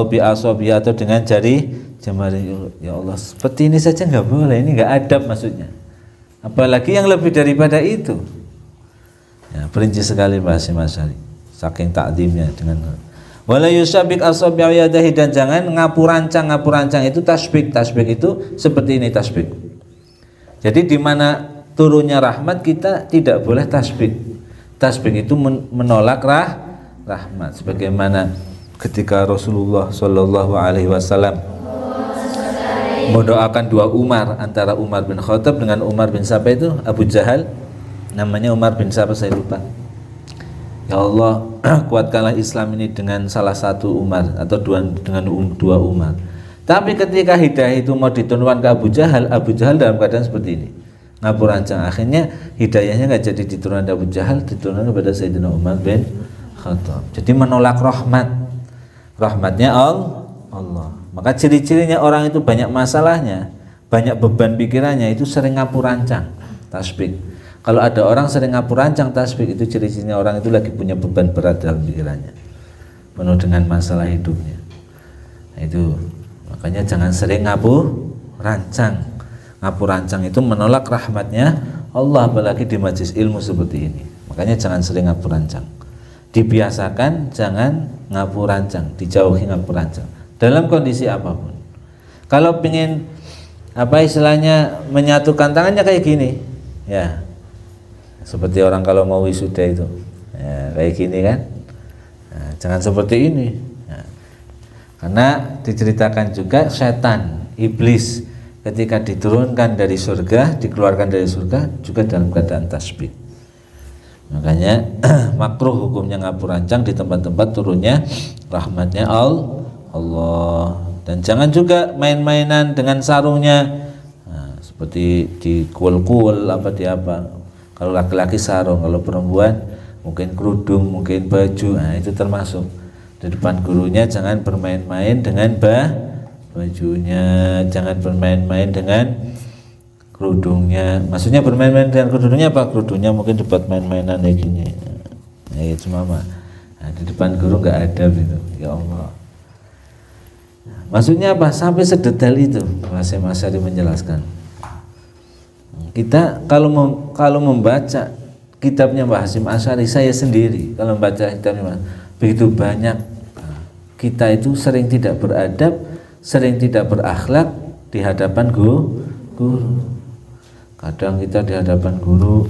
S1: bi asobi, atau dengan jari jemari. Ya Allah, seperti ini saja nggak boleh, ini nggak adab maksudnya. Apalagi yang lebih daripada itu. Ya, perinci sekali bahasa Asy'ari, saking takdimnya dengan wala yusabik asobi yadahi, dan jangan ngapurancang itu tasbik itu seperti ini tasbik. Jadi di mana turunnya rahmat kita tidak boleh tasbih. Tasbih itu menolak rahmat. Sebagaimana ketika Rasulullah Shallallahu Alaihi Wasallam mendoakan dua Umar, antara Umar bin Khattab dengan Umar bin siapa itu? Abu Jahal. Namanya Umar bin siapa saya lupa. Ya Allah, kuatkanlah Islam ini dengan salah satu Umar atau dengan dua Umar. Tapi ketika hidayah itu mau diturunkan ke Abu Jahal dalam keadaan seperti ini, ngapurancang. Akhirnya hidayahnya nggak jadi diturunkan Abu Jahal, diturunkan kepada Sayyidina Umar bin Khattab. Jadi menolak rahmatnya Allah. Maka ciri-cirinya orang itu banyak masalahnya, banyak beban pikirannya, itu sering ngapurancang tasbih. Kalau ada orang sering ngapurancang tasbih, itu ciri-cirinya orang itu lagi punya beban berat dalam pikirannya, penuh dengan masalah hidupnya. Nah, itu makanya jangan sering ngapurancang. Ngapurancang itu menolak rahmatnya Allah, apalagi di majelis ilmu seperti ini. Makanya jangan sering ngapurancang. Dibiasakan jangan ngapurancang, dijauhi ngapurancang dalam kondisi apapun. Kalau pengen apa istilahnya menyatukan tangannya kayak gini, ya seperti orang kalau mau wisuda itu, ya, kayak gini kan. Nah, jangan seperti ini, ya. Karena diceritakan juga setan, iblis ketika diturunkan dari surga, dikeluarkan dari surga juga dalam keadaan tasbih. Makanya makruh hukumnya ngapurancang di tempat-tempat turunnya rahmatnya Allah. Dan jangan juga main-mainan dengan sarungnya, seperti di kuel-kuel apa di apa. Kalau laki-laki sarung, kalau perempuan mungkin kerudung, mungkin baju. Nah, itu termasuk. Di depan gurunya jangan bermain-main dengan bajunya, jangan bermain-main dengan kerudungnya. Maksudnya bermain-main dengan kerudungnya apa? Kerudungnya mungkin dibuat main-mainan kayak gini. Nah, itu mama. Nah, di depan guru nggak ada gitu. Ya Allah. Maksudnya apa? Sampai sedetail itu Hasyim Asy'ari menjelaskan. Kita kalau membaca kitabnya Mbah Hasyim Asy'ari, saya sendiri kalau membaca kitabnya begitu banyak, kita itu sering tidak beradab, sering tidak berakhlak di hadapan guru. Kadang kita di hadapan guru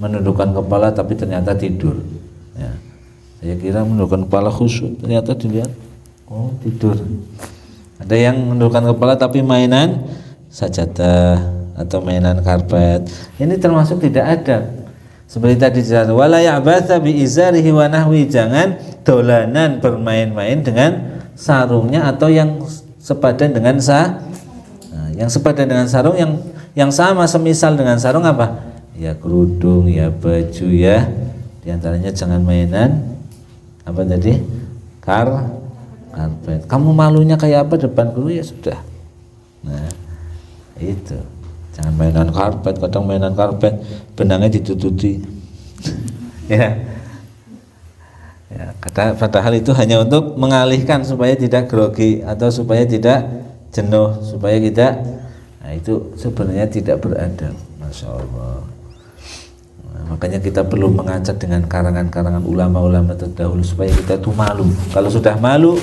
S1: menundukkan kepala tapi ternyata tidur. Ya. Saya kira menundukkan kepala khusyuk, ternyata dilihat tidur. Ada yang menundukkan kepala tapi mainan sajadah atau mainan karpet. Ini termasuk tidak ada. Seperti tadi dijelaskan, wala ya'batha bi izarihi wa nahwi, jangan dolanan bermain-main dengan sarungnya atau yang sepadan dengan yang sepadan dengan sarung, yang sama semisal dengan sarung apa? Ya kerudung, ya baju, ya diantaranya jangan mainan apa tadi? Karpet. Kamu malunya kayak apa depan guru, ya sudah. Nah itu, jangan mainan karpet. Kadang mainan karpet benangnya ditutupi. Ya, padahal itu hanya untuk mengalihkan supaya tidak grogi atau supaya tidak jenuh, supaya tidak. Nah itu sebenarnya tidak beradab. Masya Allah. Nah, makanya kita perlu mengajak dengan karangan-karangan ulama-ulama terdahulu supaya kita itu malu. Kalau sudah malu,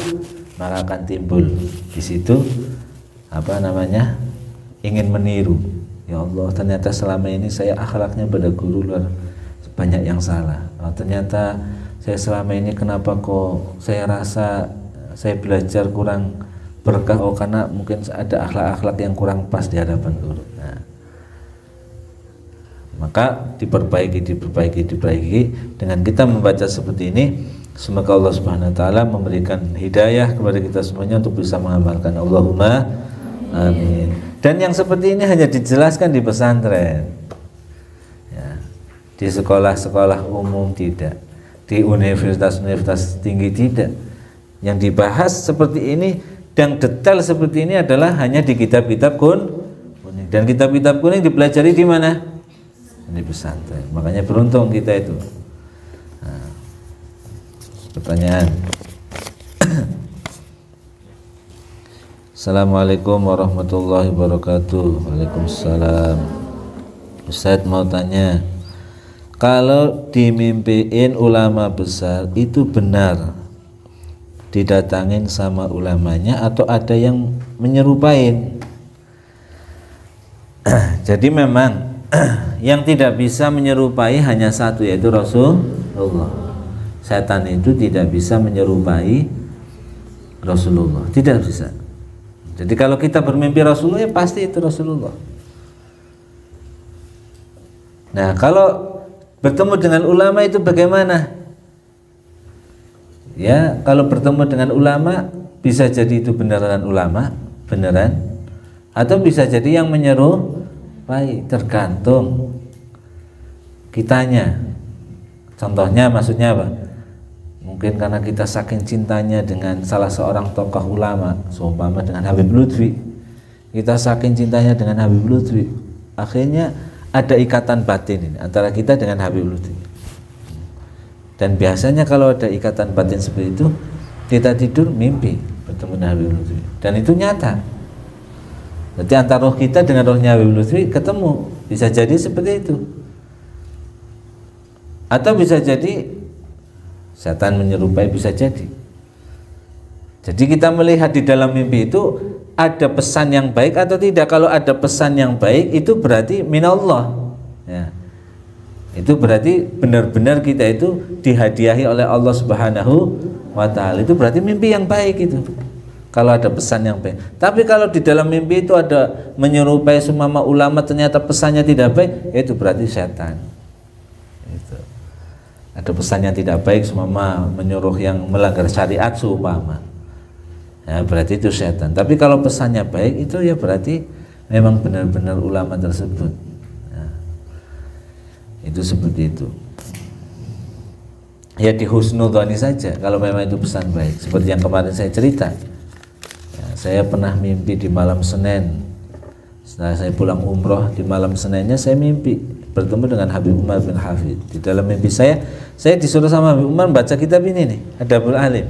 S1: maka akan timbul di situ apa namanya, ingin meniru. Ya Allah, ternyata selama ini saya akhlaknya pada guru luar banyak yang salah. Oh, ternyata saya selama ini kenapa kok saya rasa saya belajar kurang berkah? Oh, karena mungkin ada akhlak-akhlak yang kurang pas di hadapan guru. Nah, maka diperbaiki dengan kita membaca seperti ini. Semoga Allah Subhanahu wa taala memberikan hidayah kepada kita semuanya untuk bisa mengamalkan. Allahumma amin. Dan yang seperti ini hanya dijelaskan di pesantren. Ya, di sekolah-sekolah umum tidak, di universitas-universitas tinggi tidak. Yang dibahas seperti ini dan detail seperti ini adalah hanya di kitab-kitab kuning. Dan kitab-kitab kuning dipelajari di mana? Di pesantren. Makanya beruntung kita itu. Nah, pertanyaan. Assalamualaikum warahmatullahi wabarakatuh. Waalaikumsalam. Ustadz mau tanya, kalau dimimpiin ulama besar itu benar didatangin sama ulamanya atau ada yang menyerupain? Jadi memang yang tidak bisa menyerupai hanya satu, yaitu Rasulullah. Setan itu tidak bisa menyerupai Rasulullah, tidak bisa. Jadi kalau kita bermimpi Rasulullah, ya pasti itu Rasulullah. Nah, kalau bertemu dengan ulama itu bagaimana? Ya, kalau bertemu dengan ulama bisa jadi itu beneran ulama, beneran, atau bisa jadi yang menyerupai, tergantung kitanya. Contohnya maksudnya apa? Mungkin karena kita saking cintanya dengan salah seorang tokoh ulama, seumpama dengan Habib Lutfi. Kita saking cintanya dengan Habib Lutfi, akhirnya ada ikatan batin ini antara kita dengan Habib Lutfi. Dan biasanya kalau ada ikatan batin seperti itu, kita tidur mimpi bertemu dengan Habib Lutfi, dan itu nyata. Jadi antara roh kita dengan rohnya Habib Lutfi ketemu, bisa jadi seperti itu. Atau bisa jadi setan menyerupai, bisa jadi. Jadi kita melihat di dalam mimpi itu ada pesan yang baik atau tidak. Kalau ada pesan yang baik itu berarti minallah. Ya. Itu berarti benar-benar kita itu dihadiahi oleh Allah Subhanahu wa taala. Itu berarti mimpi yang baik itu. Kalau ada pesan yang baik. Tapi kalau di dalam mimpi itu ada menyerupai seumpama ulama ternyata pesannya tidak baik, itu berarti setan. Itu. Ada pesan yang tidak baik, seumpama menyuruh yang melanggar syariat seumpama, ya berarti itu setan. Tapi kalau pesannya baik, itu ya berarti memang benar-benar ulama tersebut. Ya, itu seperti itu. Ya di husnudzoni saja kalau memang itu pesan baik. Seperti yang kemarin saya cerita, ya, saya pernah mimpi di malam Senin. Setelah saya pulang umroh, di malam Seninnya saya mimpi bertemu dengan Habib Umar bin Hafid. Di dalam mimpi saya disuruh sama Habib Umar baca kitab ini nih, Adabul Alim.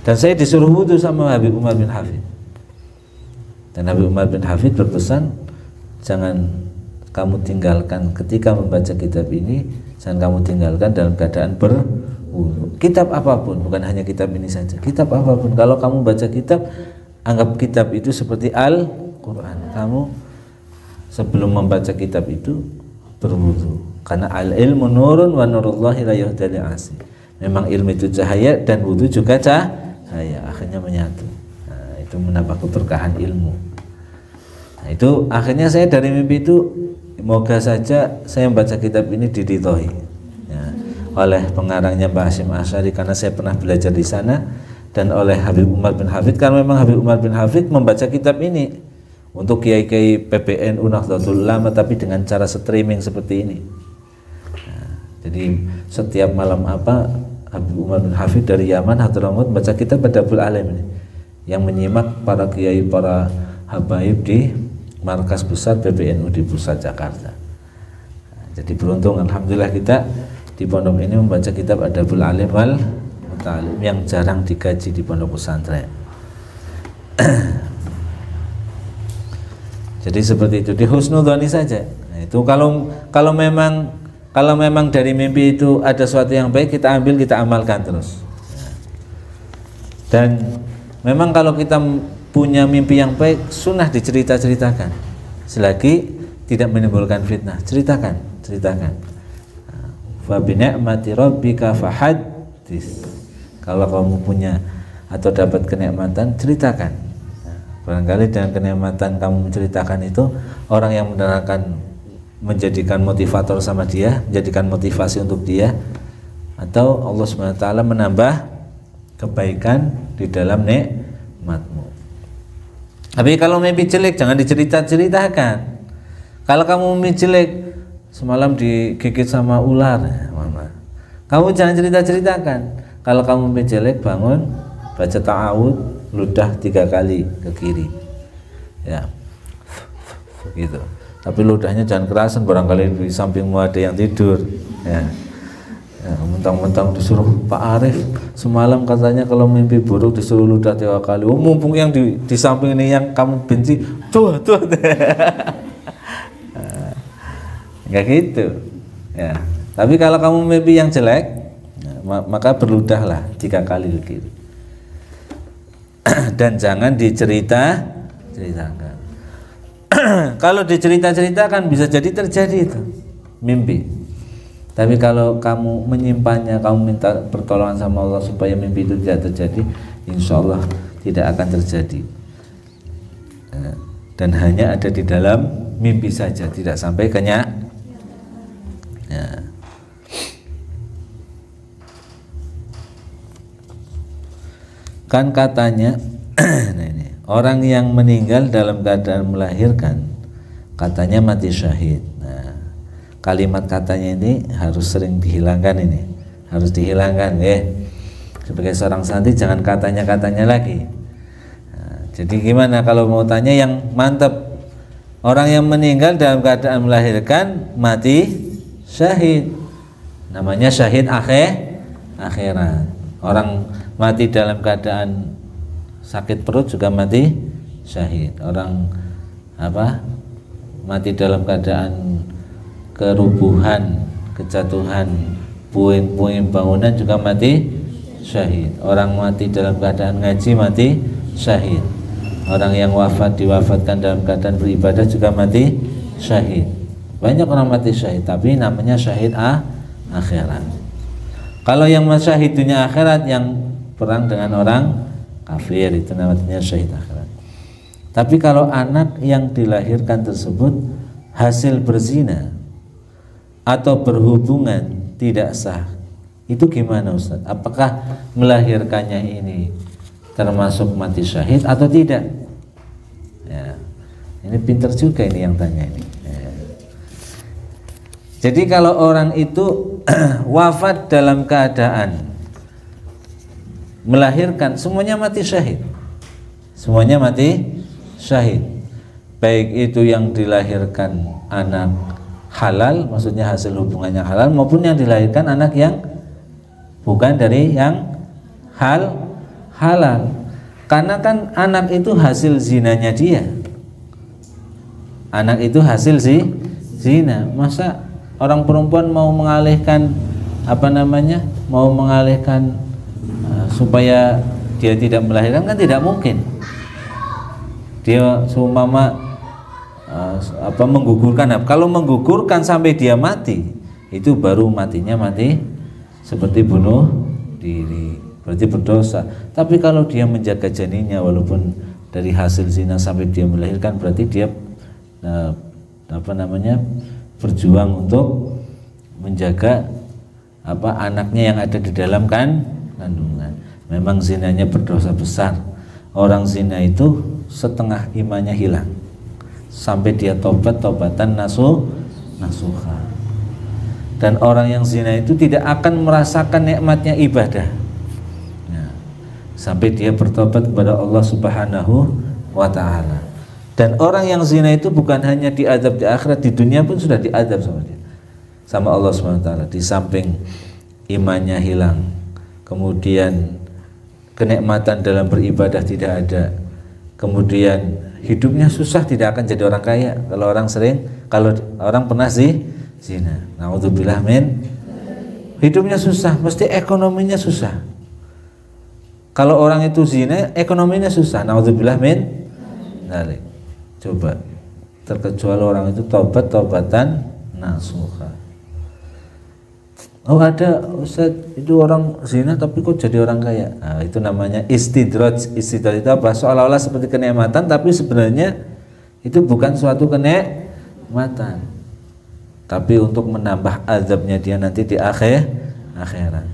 S1: Dan saya disuruh wudhu sama Habib Umar bin Hafid. Dan Habib Umar bin Hafid berpesan, jangan kamu tinggalkan ketika membaca kitab ini, jangan kamu tinggalkan dalam keadaan berwudhu. Kitab apapun, bukan hanya kitab ini saja. Kitab apapun, kalau kamu baca kitab, anggap kitab itu seperti Al-Quran. Kamu sebelum membaca kitab itu berwudu, karena al-ilmu nurun wa nurullahi la yuhdali asi. Memang ilmu itu cahaya dan wudu juga cahaya, akhirnya menyatu. Nah, itu menambah keberkahan ilmu. Nah, itu akhirnya saya dari mimpi itu, moga saja saya membaca kitab ini diridhoi ya, oleh pengarangnya Mbah Hasyim Asy'ari, karena saya pernah belajar di sana dan oleh Habib Umar bin Hafid, karena memang Habib Umar bin Hafid membaca kitab ini untuk kiai-kiai PBNU Nahdlatul Ulama tapi dengan cara streaming seperti ini. Nah, jadi setiap malam Habib Umar bin Hafid dari Yaman Hadramaut baca kitab Badabul Alim ini, yang menyimak para kiai, para habaib di markas besar PBNU di pusat Jakarta. Nah, jadi beruntung alhamdulillah kita di pondok ini membaca kitab Adabul Alim wal Muta'alim yang jarang dikaji di pondok pesantren. Jadi seperti itu, di husnudzoni saja. Nah, itu kalau memang dari mimpi itu ada sesuatu yang baik, kita ambil, kita amalkan terus. Dan memang kalau kita punya mimpi yang baik, sunnah dicerita-ceritakan. Selagi tidak menimbulkan fitnah, ceritakan. Fa bi ni'mati rabbika fahaddits. Kalau kamu punya atau dapat kenikmatan, ceritakan. Barangkali dengan kenikmatan kamu menceritakan itu, orang yang menjadikan motivator sama dia, menjadikan motivasi untuk dia, atau Allah SWT menambah kebaikan di dalam nikmatmu. Tapi kalau mimpi jelek jangan dicerita-ceritakan. Kalau kamu mimpi jelek, semalam digigit sama ular, kamu jangan cerita-ceritakan. Kalau kamu mimpi jelek, bangun, baca ta'awud, ludah 3 kali ke kiri, ya, gitu. Tapi ludahnya jangan kerasan, barangkali di sampingmu ada yang tidur, ya. Mentang-mentang disuruh Pak Arif semalam katanya kalau mimpi buruk disuruh ludah 3 kali. Oh, mumpung yang di samping ini yang kamu benci, tuh. Enggak gitu, ya. Tapi kalau kamu mimpi yang jelek, maka berludahlah 3 kali ke kiri. Dan jangan diceritakan. Kalau diceritakan bisa jadi terjadi itu mimpi. Tapi kalau kamu menyimpannya, kamu minta pertolongan sama Allah supaya mimpi itu tidak terjadi, insya Allah tidak akan terjadi. Dan hanya ada di dalam mimpi saja, tidak sampai kenyataan. Ya. Kan katanya nah ini, orang yang meninggal dalam keadaan melahirkan katanya mati syahid. Nah, kalimat katanya ini harus sering dihilangkan, ini harus dihilangkan ya. Sebagai seorang santri jangan katanya lagi. Nah, jadi gimana kalau mau tanya yang mantap, orang yang meninggal dalam keadaan melahirkan mati syahid, namanya syahid akhirat. Orang mati dalam keadaan sakit perut juga mati syahid. Orang mati dalam keadaan kerubuhan, kejatuhan, puing-puing bangunan juga mati syahid. Orang mati dalam keadaan ngaji mati syahid. Orang yang wafat diwafatkan dalam keadaan beribadah juga mati syahid. Banyak orang mati syahid, tapi namanya syahid akhirat. Kalau yang syahid dunia akhirat, yang perang dengan orang kafir, itu namanya syahid akhirat. Tapi kalau anak yang dilahirkan tersebut hasil berzina atau berhubungan tidak sah, itu gimana Ustaz? Apakah melahirkannya ini termasuk mati syahid atau tidak? Ya, ini pintar juga ini yang tanya ini. Ya. Jadi kalau orang itu wafat dalam keadaan melahirkan, semuanya mati syahid. Semuanya mati syahid. Baik itu yang dilahirkan anak halal, maksudnya hasil hubungannya halal, maupun yang dilahirkan anak yang bukan dari yang halal. Karena kan anak itu hasil zinanya dia. Anak itu hasil zina. Masa orang perempuan mau mengalihkan supaya dia tidak melahirkan, kan tidak mungkin. Dia seumpama menggugurkan. Kalau menggugurkan sampai dia mati, itu baru matinya mati seperti bunuh diri, berarti berdosa. Tapi kalau dia menjaga janinnya walaupun dari hasil zina sampai dia melahirkan, berarti dia berjuang untuk menjaga anaknya yang ada di dalam kandungan. memang zinanya berdosa besar. Orang zina itu setengah imannya hilang sampai dia tobatan nasuha. Dan orang yang zina itu tidak akan merasakan nikmatnya ibadah sampai dia bertobat kepada Allah Subhanahu wa ta'ala. Dan orang yang zina itu bukan hanya diadab di akhirat, di dunia pun sudah diadab sama Allah Subhanahu wa ta'ala. Di samping imannya hilang, kemudian kenikmatan dalam beribadah tidak ada, kemudian hidupnya susah, tidak akan jadi orang kaya kalau orang pernah zina. Naudzubillah min, hidupnya susah, mesti ekonominya susah. Kalau orang itu zina, ekonominya susah. Naudzubillah min dzalik. Coba, terkecuali orang itu tobatan nasuha. Oh ada Ustaz, itu orang zina tapi kok jadi orang kaya. Nah, itu namanya istidraj. Istidraj itu apa? Seolah-olah seperti kenikmatan, tapi sebenarnya itu bukan suatu kenikmatan, tapi untuk menambah azabnya dia nanti di akhirat.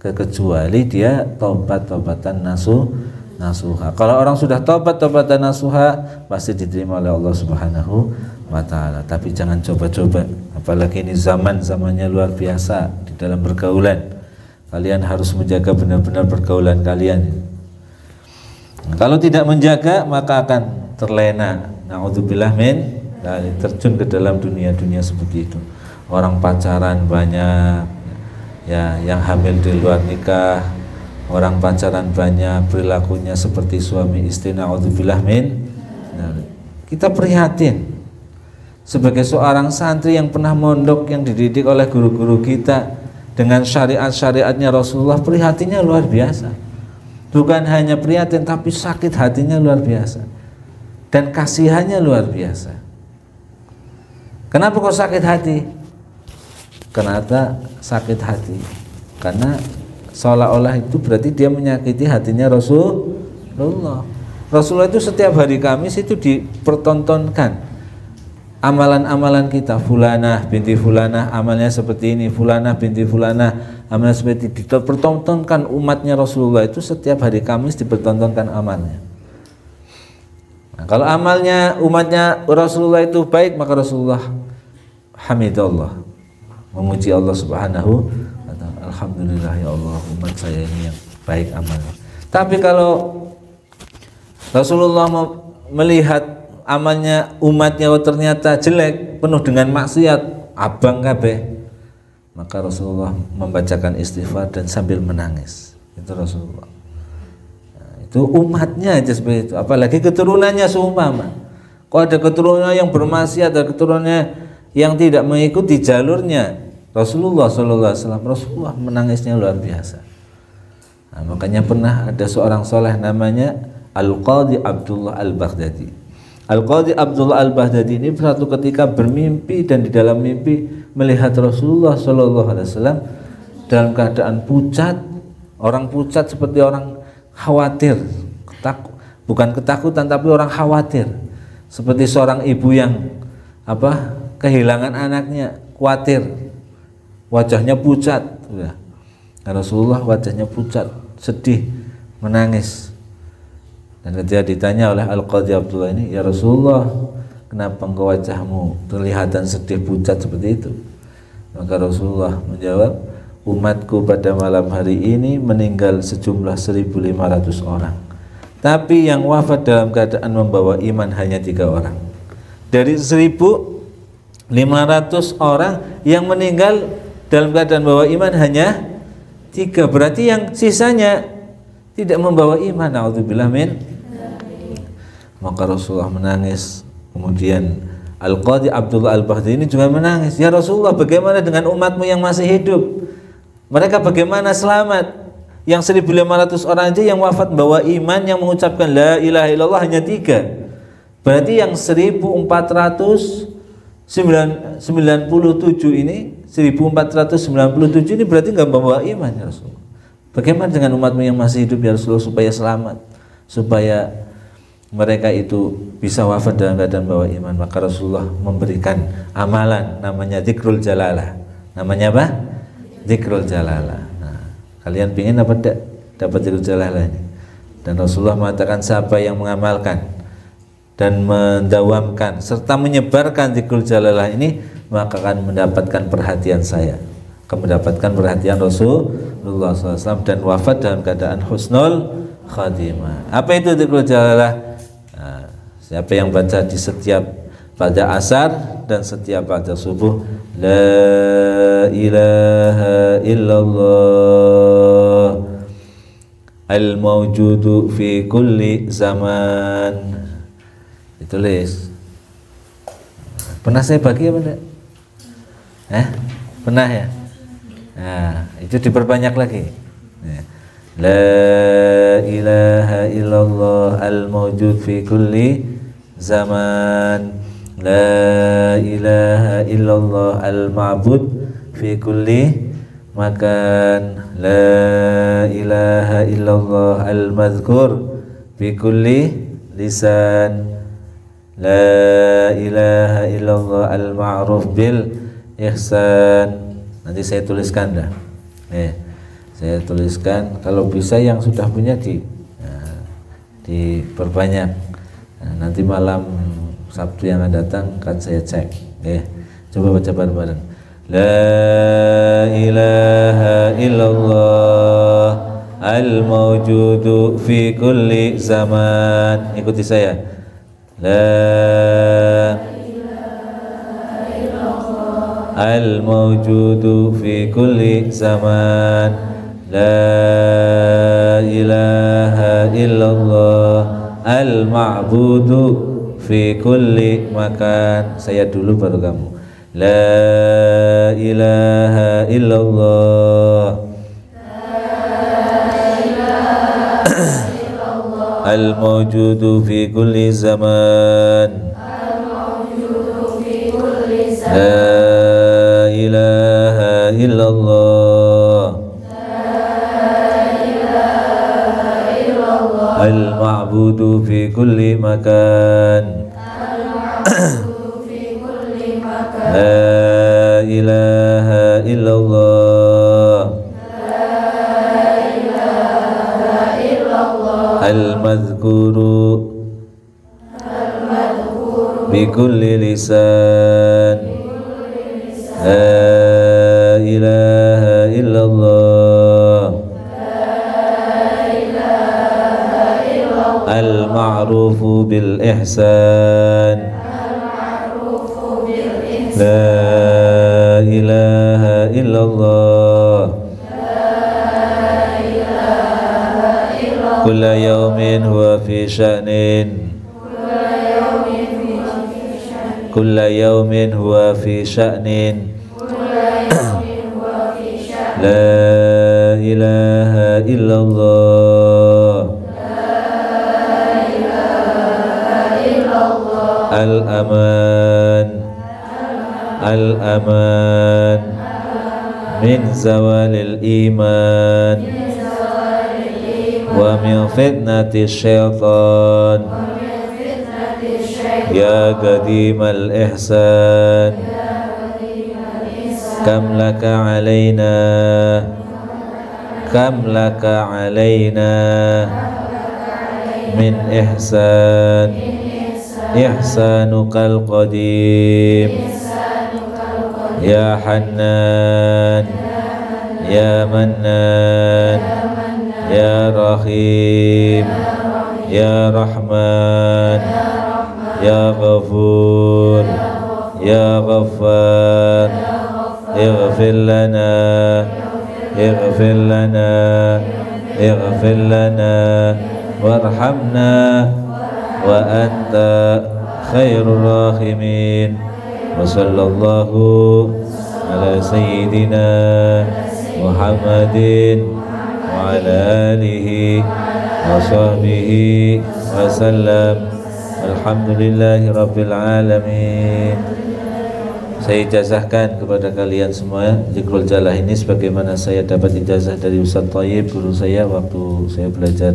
S1: Kecuali dia tobatan nasuha. Kalau orang sudah tobatan nasuha, pasti diterima oleh Allah Subhanahu wa ta'ala. Tapi jangan coba-coba, apalagi ini zamannya luar biasa di dalam pergaulan. Kalian harus menjaga benar-benar pergaulan kalian. Nah, kalau tidak menjaga maka akan terlena. Naudzubillah min, terjun ke dalam dunia seperti itu. Orang pacaran banyak, ya, yang hamil di luar nikah, orang pacaran banyak, perilakunya seperti suami istri. Naudzubillah min. Kita prihatin sebagai seorang santri yang pernah mondok, yang dididik oleh guru-guru kita dengan syariat-syariatnya Rasulullah, prihatinnya luar biasa. Bukan hanya prihatin, tapi sakit hatinya luar biasa dan kasihannya luar biasa. Kenapa kok sakit hati? Kenapa sakit hati? Karena seolah-olah itu berarti dia menyakiti hatinya Rasulullah. Rasulullah itu setiap hari Kamis itu dipertontonkan amalan-amalan kita. Fulanah binti Fulanah amalnya seperti ini, Fulanah binti Fulanah amalnya seperti ini. Dipertontonkan umatnya Rasulullah itu setiap hari Kamis dipertontonkan amalnya. Nah, kalau amalnya umatnya Rasulullah itu baik, maka Rasulullah hamidallah, memuji Allah Subhanahu wa ta'ala. Alhamdulillah ya Allah, umat saya ini yang baik amalnya. Tapi kalau Rasulullah melihat amalnya umatnya ternyata jelek, penuh dengan maksiat, abang kabeh, maka Rasulullah membacakan istighfar dan sambil menangis. Itu Rasulullah. Nah, itu umatnya aja seperti itu, apalagi keturunannya seumpama. Kok ada keturunan yang bermaksiat, ada keturunannya yang tidak mengikuti jalurnya Rasulullah SAW, Rasulullah menangisnya luar biasa. Nah, makanya pernah ada seorang soleh namanya Al-Qadhi Abdullah Al-Baghdadi. Al-Qadhi Abdullah Al-Baghdadi ini suatu ketika bermimpi, dan di dalam mimpi melihat Rasulullah SAW dalam keadaan pucat. Orang pucat seperti orang khawatir, bukan ketakutan tapi orang khawatir, seperti seorang ibu yang kehilangan anaknya, khawatir, wajahnya pucat. Nah, Rasulullah wajahnya pucat, sedih, menangis. Dan ketika ditanya oleh Al-Qadhi Abdullah ini, ya Rasulullah, kenapa engkau wajahmu kelihatan sedih, pucat seperti itu? Maka Rasulullah menjawab, umatku pada malam hari ini meninggal sejumlah 1.500 orang, tapi yang wafat dalam keadaan membawa iman hanya 3 orang. Dari 1.500 orang yang meninggal dalam keadaan membawa iman hanya 3, berarti yang sisanya tidak membawa iman. Naudzubillah min. Maka Rasulullah menangis. Kemudian Al-Qadhi Abdullah Al-Baghdadi ini juga menangis. Ya Rasulullah, bagaimana dengan umatmu yang masih hidup? Mereka bagaimana selamat? Yang 1.500 orang aja yang wafat bawa iman, yang mengucapkan la ilaha illallah hanya 3. Berarti yang 1.497 ini 1.497 ini berarti nggak membawa iman ya Rasulullah. Bagaimana dengan umatmu yang masih hidup ya Rasulullah, supaya selamat, supaya mereka itu bisa wafat dalam keadaan bawa iman? Maka Rasulullah memberikan amalan namanya Dzikrul Jalalah. Namanya apa? Dzikrul Jalalah. Nah, kalian pingin apa dapat zikrul jalalah ini. Dan Rasulullah mengatakan siapa yang mengamalkan dan mendawamkan serta menyebarkan zikrul jalalah ini, maka akan mendapatkan perhatian saya, akan mendapatkan perhatian Rasulullah SAW, dan wafat dalam keadaan husnul khatimah. Apa itu zikrul jalalah? Nah, siapa yang baca di setiap pada asar dan setiap pada subuh, la ilaha illallah al-mawjudu fi kulli zaman. Ditulis. Pernah saya bagi apa enggak? Pernah ya? Nah, itu diperbanyak lagi. La ilaha illallah al-mawjud fi kulli zaman. La ilaha illallah al-ma'bud fi kulli makan. La ilaha illallah al-madhkur fi kulli lisan. La ilaha illallah al-ma'ruf bil ihsan. Nanti saya tuliskan dah. Saya tuliskan, kalau bisa yang sudah punya diperbanyak. Nanti malam Sabtu yang akan datang kan saya cek. Coba baca bareng-bareng. La ilaha illallah al-mawjudu fi kulli zaman. Ikuti saya. La ilaha illallah al-mawjudu fi kulli zaman. La ilaha illallah al-ma'budu fi kulli makan. Saya dulu baru kamu. La ilaha illallah al-mawjudu fi kulli zaman. La ilaha illallah al-ma'budu fi kulli makan. La ilaha illallah al-madhkuru bi kulli lisan. La ilaha illallah al-ma'rufu bil ihsan. La ilaha illallah kulla yawmin huwa fi sya'nin. Kulla yawmin huwa fi sya'nin. La ilaha illallah al-aman. Al-aman min zawalil iman wa min fitnati syaitan. Ya qadimal ihsan kam laka alaina. Kam laka alaina min ihsan. Ihsanukal qadim. Ya Hannan Ya Mannan Ya Rahim Ya Rahman Ya Ghafur Ya Ghaffar. Ighfir lana Ighfir lana Ighfir lana warhamna wa anta khairur rahimin. Wa sallallahu ala sayyidina Muhammadin wa ala alihi wa sahbihi wa sallam. Alhamdulillahi rabbil alamin. Saya ijazahkan kepada kalian semua zikrul jalah ini sebagaimana saya dapat ijazah dari Ustaz Thayyib, guru saya waktu saya belajar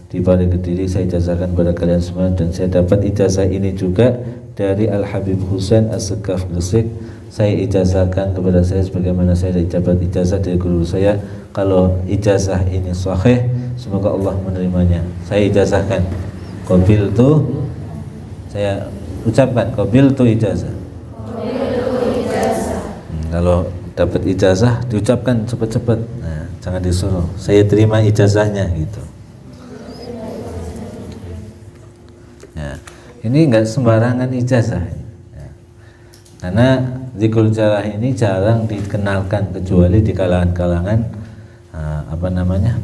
S1: di Bali Kediri. Saya ijazahkan kepada kalian semua, dan saya dapat ijazah ini juga dari Al-Habib Husain As-Sekaf Gresik. saya ijazahkan kepada saya sebagaimana saya dapat ijazah dari guru saya. Kalau ijazah ini sahih, semoga Allah menerimanya. Saya ijazahkan, qabiltu, saya ucapkan qabiltu ijazah. Kalau dapat ijazah diucapkan cepat-cepat, nah, jangan disuruh saya terima ijazahnya gitu. Ya, ini enggak sembarangan ijazah ya. Karena zikrul jalalah ini jarang dikenalkan kecuali di kalangan-kalangan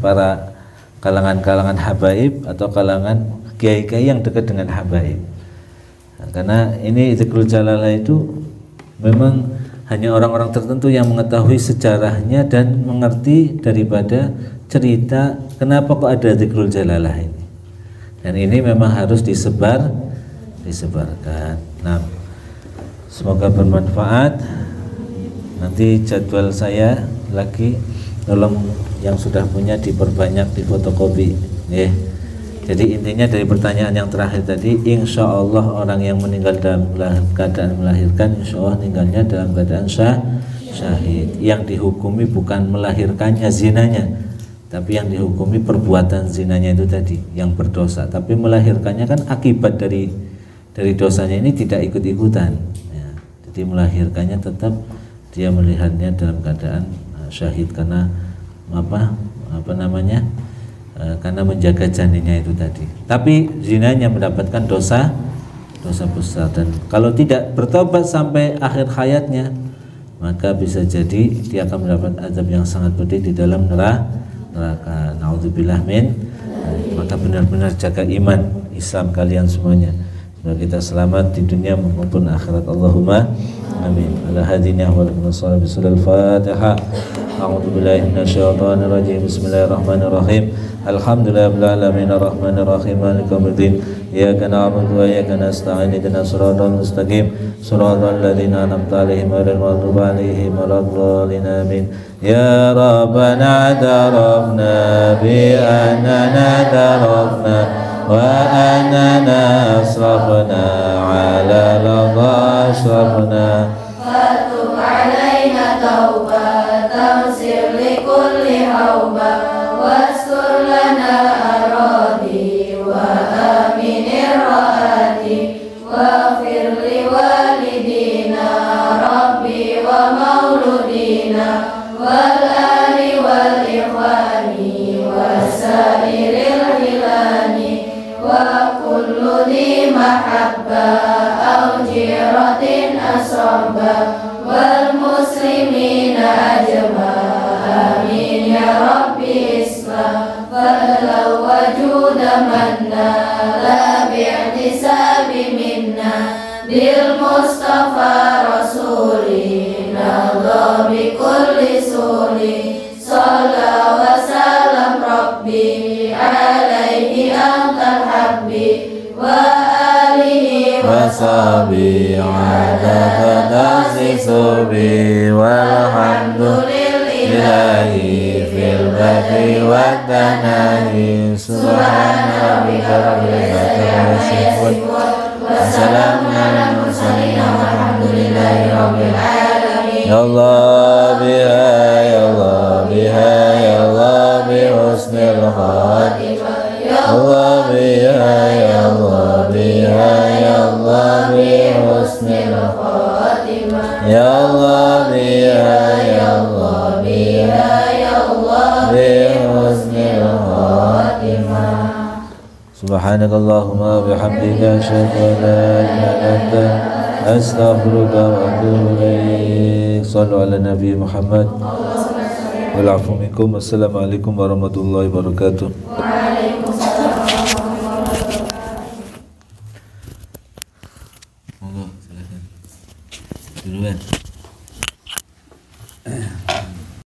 S1: para kalangan-kalangan habaib atau kalangan kiai-kiai yang dekat dengan habaib. Nah, karena ini zikrul jalalah itu memang hanya orang-orang tertentu yang mengetahui sejarahnya dan mengerti daripada cerita kenapa kok ada zikrul jalalah ini. Dan ini memang harus disebarkan. Nah, semoga bermanfaat. Nanti jadwal saya lagi, tolong yang sudah punya diperbanyak, difotokopi. Jadi intinya dari pertanyaan yang terakhir tadi, insya Allah orang yang meninggal dalam keadaan melahirkan, insya Allah meninggalnya dalam keadaan syahid. Yang dihukumi bukan melahirkannya, zinanya, tapi yang dihukumi perbuatan zinanya itu tadi, yang berdosa. Tapi melahirkannya kan akibat dari dosanya ini tidak ikut-ikutan. Ya. Jadi melahirkannya tetap dia melihatnya dalam keadaan syahid karena karena menjaga janinnya itu tadi. Tapi zinanya mendapatkan dosa besar, dan kalau tidak bertobat sampai akhir hayatnya, maka bisa jadi dia akan mendapat azab yang sangat pedih di dalam neraka. Naudzubillah min. Maka benar-benar jaga iman Islam kalian semuanya, semoga kita selamat di dunia maupun akhirat. Allahumma amin. Ala hadina wa lakum sallallahu bisul Fatihah. A'udzu billahi minasyaitonir rajim. Bismillahirrahmanirrahim. Alhamdulillahil alamin arrahmanir rahim maliki yaumiddin. Iyyaka na'budu wa iyyaka nasta'in ihdinas siratal mustaqim siratal ladzina an'amta 'alaihim ghairil maghdubi 'alaihim waladdallin amin. Ya Rabbana tarafna bi annana tarafna wa annana asrafna 'ala ladha asrafna
S2: fatub 'alaina taubatan sir li kulli hauba wastur lana aradi wa aminir raati wa firli walidina rabbi wa mauludina wal ali wal ikhwani wasairil hilani wa kullu di mahabba au jiratin asaba wal muslimina ajma amin ya rabbi isma falau wajuda manna la bi'tisabi minna bil mustafa rasulina bi kulli suli salla wa salam rabbi alaihi antal habbi wa alihi wa
S1: wasabi ala subi walhamdulillahi fil badi wa tanahi subhana rabbika rabbil izzati amma yasifun wa salamun alal mursalin walhamdulillahi rabbil alamin. Ya Allah biha, ya Allah biha, ya Allah bi husnil khatimah. Ya Allah biha, ya Allah biha, ya Allah bi husnil khatimah. Ya Allah biha, ya Allah biha, ya Allah bi husnil khatimah. Subhanakallahumma wa bihamdika asyhadu an la ilaha illa anta astaghfiruka wa atubu ilaik. Shallu ala Nabi Muhammad. Wal afu minkum. Wassalamualaikum warahmatullahi wabarakatuh.
S2: Waalaikumsalam warahmatullahi wabarakatuh.
S1: Monggo silakan. Duluan.